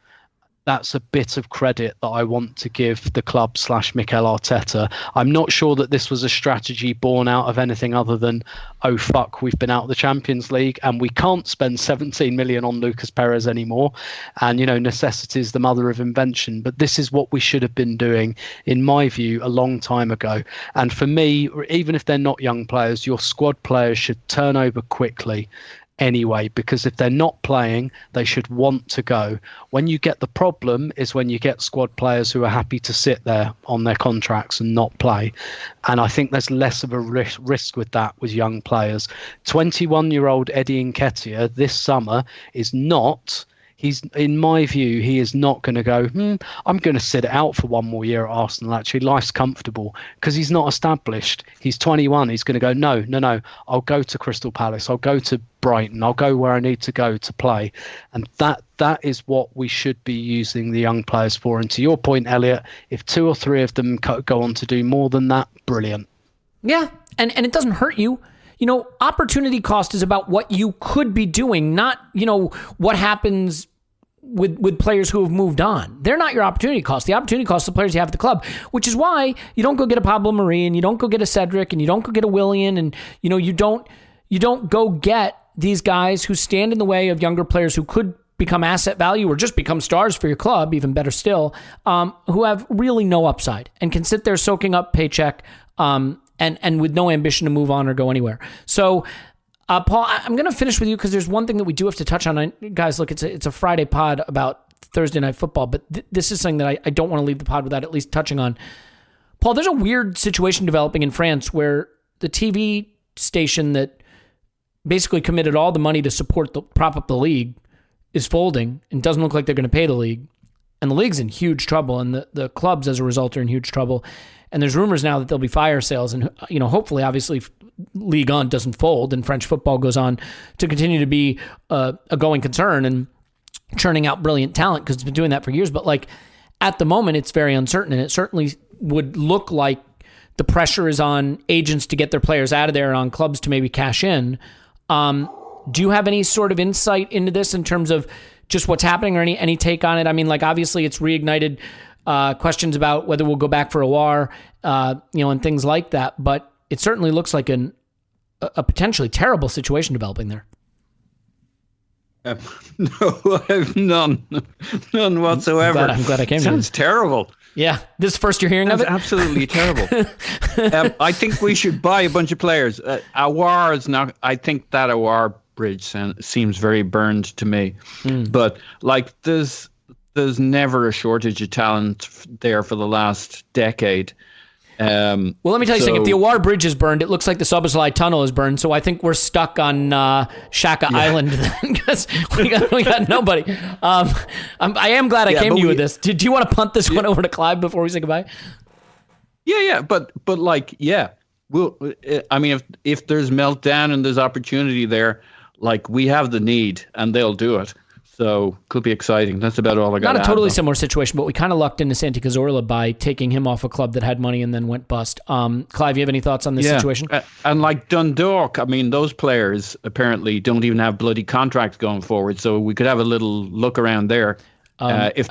that's a bit of credit that I want to give the club / Mikel Arteta. I'm not sure that this was a strategy born out of anything other than, oh fuck, we've been out of the Champions League and we can't spend 17 million on Lucas Perez anymore. And, necessity is the mother of invention. But this is what we should have been doing, in my view, a long time ago. And for me, even if they're not young players, your squad players should turn over quickly anyway, because if they're not playing, they should want to go. When you get the problem is when you get squad players who are happy to sit there on their contracts and not play. And I think there's less of a risk with that with young players. 21-year-old Eddie Nketiah this summer is not... in my view, he is not going to go, I'm going to sit it out for one more year at Arsenal. Actually, life's comfortable, because he's not established. He's 21. He's going to go, no, I'll go to Crystal Palace. I'll go to Brighton. I'll go where I need to go to play. And that is what we should be using the young players for. And to your point, Elliot, if 2 or 3 of them go on to do more than that, brilliant. Yeah, and it doesn't hurt you. Opportunity cost is about what you could be doing, not, what happens with players who have moved on. They're not your opportunity cost. The opportunity cost is the players you have at the club, which is why you don't go get a Pablo Mari and you don't go get a Cedric and you don't go get a Willian and, you don't go get these guys who stand in the way of younger players who could become asset value or just become stars for your club, even better still, who have really no upside and can sit there soaking up paycheck, and with no ambition to move on or go anywhere. So, Paul, I'm going to finish with you because there's one thing that we do have to touch on. Guys, look, it's a Friday pod about Thursday Night Football, but this is something that I don't want to leave the pod without at least touching on. Paul, there's a weird situation developing in France where the TV station that basically committed all the money to prop up the league is folding and doesn't look like they're going to pay the league. And the league's in huge trouble, and the clubs, as a result, are in huge trouble. And there's rumors now that there'll be fire sales, and hopefully, obviously, Ligue 1 doesn't fold, and French football goes on to continue to be a going concern and churning out brilliant talent because it's been doing that for years. But at the moment, it's very uncertain, and it certainly would look like the pressure is on agents to get their players out of there and on clubs to maybe cash in. Do you have any sort of insight into this in terms of just what's happening or any take on it? I mean, obviously it's reignited questions about whether we'll go back for a war, and things like that. But it certainly looks like a potentially terrible situation developing there. No, I have none whatsoever. I'm glad I came. Sounds terrible. Yeah, this is the first you're hearing of it? Absolutely terrible. I think we should buy a bunch of players. Awar is not. I think that Awar bridge seems very burned to me. But there's never a shortage of talent there for the last decade. Well, let me tell you something. If the Awar Bridge is burned, it looks like the Soboslai Tunnel is burned. So I think we're stuck on Shaka Island because we got nobody. I am glad I came to you with this. Do you want to punt this one over to Clive before we say goodbye? Yeah. But we'll. I mean, if there's meltdown and there's opportunity there, we have the need and they'll do it. So could be exciting. That's about all I got. Not a totally similar situation, but we kind of lucked into Santi Cazorla by taking him off a club that had money and then went bust. Clive, you have any thoughts on this situation? And Dundalk, I mean, those players apparently don't even have bloody contracts going forward. So we could have a little look around there. If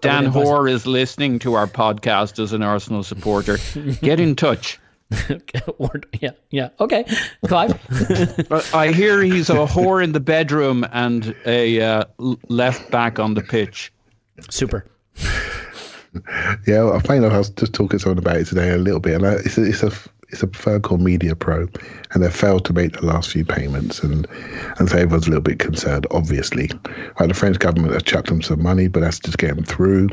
Dan Hoare is listening to our podcast as an Arsenal supporter, get in touch. Yeah. Okay, Clive. I hear he's a whore in the bedroom and a left back on the pitch. Super. Yeah, I find I was just talking to someone about it today a little bit, and it's it's a firm called Media Pro, and they failed to make the last few payments, and so everyone's a little bit concerned, obviously. Like the French government has chucked them some money, but that's just getting through.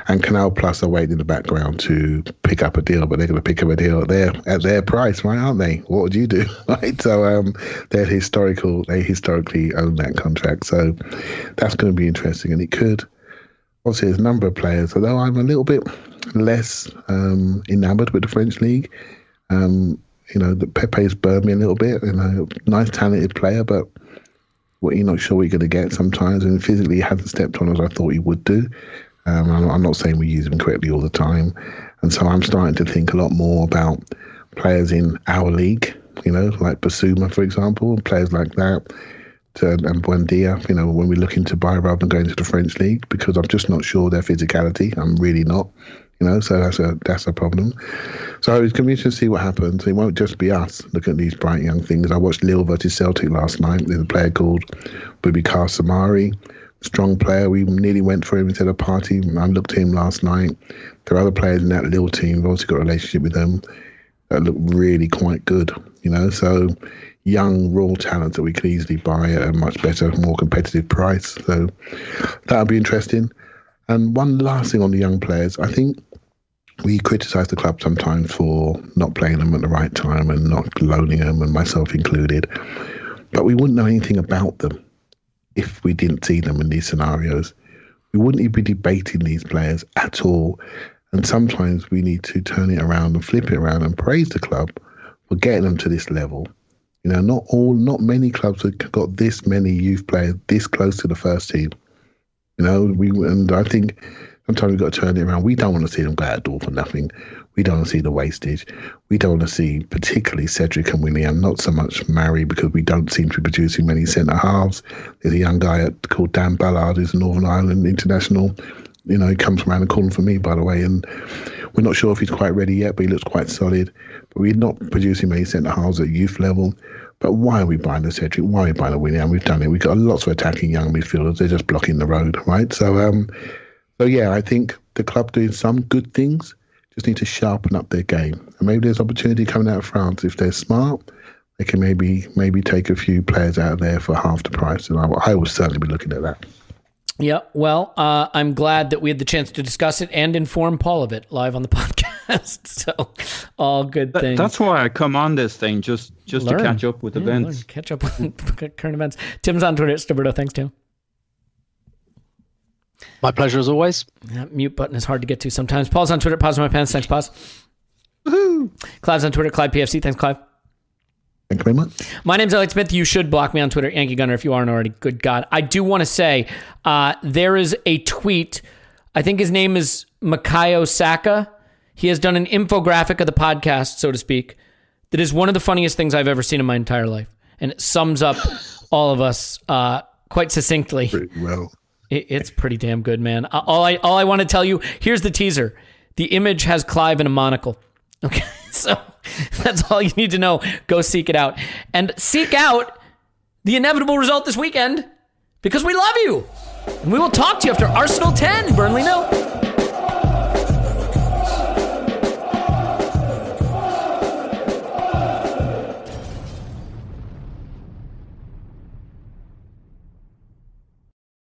And Canal Plus are waiting in the background to pick up a deal, but they're going to pick up a deal at their price, right? Aren't they? What would you do? Right? So they historically own that contract, so that's going to be interesting, and it could. Obviously, there's a number of players, although I'm a little bit less enamoured with the French league. The Pepe's burned me a little bit. Nice, talented player, but you're not sure what you're going to get sometimes. And physically, he hasn't stepped on as I thought he would do. I'm not saying we use him correctly all the time. And so I'm starting to think a lot more about players in our league, like Basuma, for example, players like that. And Buendia, when we're looking to buy rather than going to the French league, because I'm just not sure their physicality. I'm really not, so that's a problem. So it's going to be interesting to see what happens. It won't just be us looking at these bright young things. I watched Lille versus Celtic last night. There's a player called Boubacar Samari, strong player. We nearly went for him instead of Partey. I looked at him last night. There are other players in that Lille team. We've also got a relationship with them that look really quite good, so young raw talent that we could easily buy at a much better, more competitive price. So that'll be interesting. And one last thing on the young players, I think we criticise the club sometimes for not playing them at the right time and not loaning them, and myself included. But we wouldn't know anything about them if we didn't see them in these scenarios. We wouldn't be debating these players at all. And sometimes we need to turn it around and flip it around and praise the club for getting them to this level. Not many clubs have got this many youth players this close to the first team. And I think sometimes we've got to turn it around. We don't want to see them go out the door for nothing. We don't want to see the wastage. We don't want to see particularly Cedric and William, not so much Murray, because we don't seem to be producing many centre halves. There's a young guy called Dan Ballard, who's a Northern Ireland international. He comes around the corner for me, by the way, and we're not sure if he's quite ready yet, but he looks quite solid. But we're not producing many centre halves at youth level. But why are we buying the Cedric? Why are we buying the William? We've done it. We've got lots of attacking young midfielders. They're just blocking the road, right? So yeah, I think the club doing some good things just need to sharpen up their game. And maybe there's opportunity coming out of France. If they're smart, they can maybe take a few players out of there for half the price. And I will certainly be looking at that. Yeah, well, I'm glad that we had the chance to discuss it and inform Paul of it live on the podcast. So, all good things. That's why I come on this thing, just to catch up with events. Catch up with current events. Tim's on Twitter. Stiberto, thanks, Tim. My pleasure as always. That mute button is hard to get to sometimes. Paul's on Twitter. Pause my pants. Thanks, Pause. Woohoo! Clive's on Twitter. Clive PFC. Thanks, Clive. Thank you very much. My name's Elliot Smith. You should block me on Twitter, Yankee Gunner, if you aren't already. Good God. I do want to say there is a tweet. I think his name is Makayo Saka. He has done an infographic of the podcast, so to speak, that is one of the funniest things I've ever seen in my entire life. And it sums up all of us quite succinctly. Pretty well. It's pretty damn good, man. All I want to tell you, here's the teaser. The image has Clive in a monocle. Okay, so that's all you need to know. Go seek it out. And seek out the inevitable result this weekend, because we love you. And we will talk to you after Arsenal 10, Burnley 0.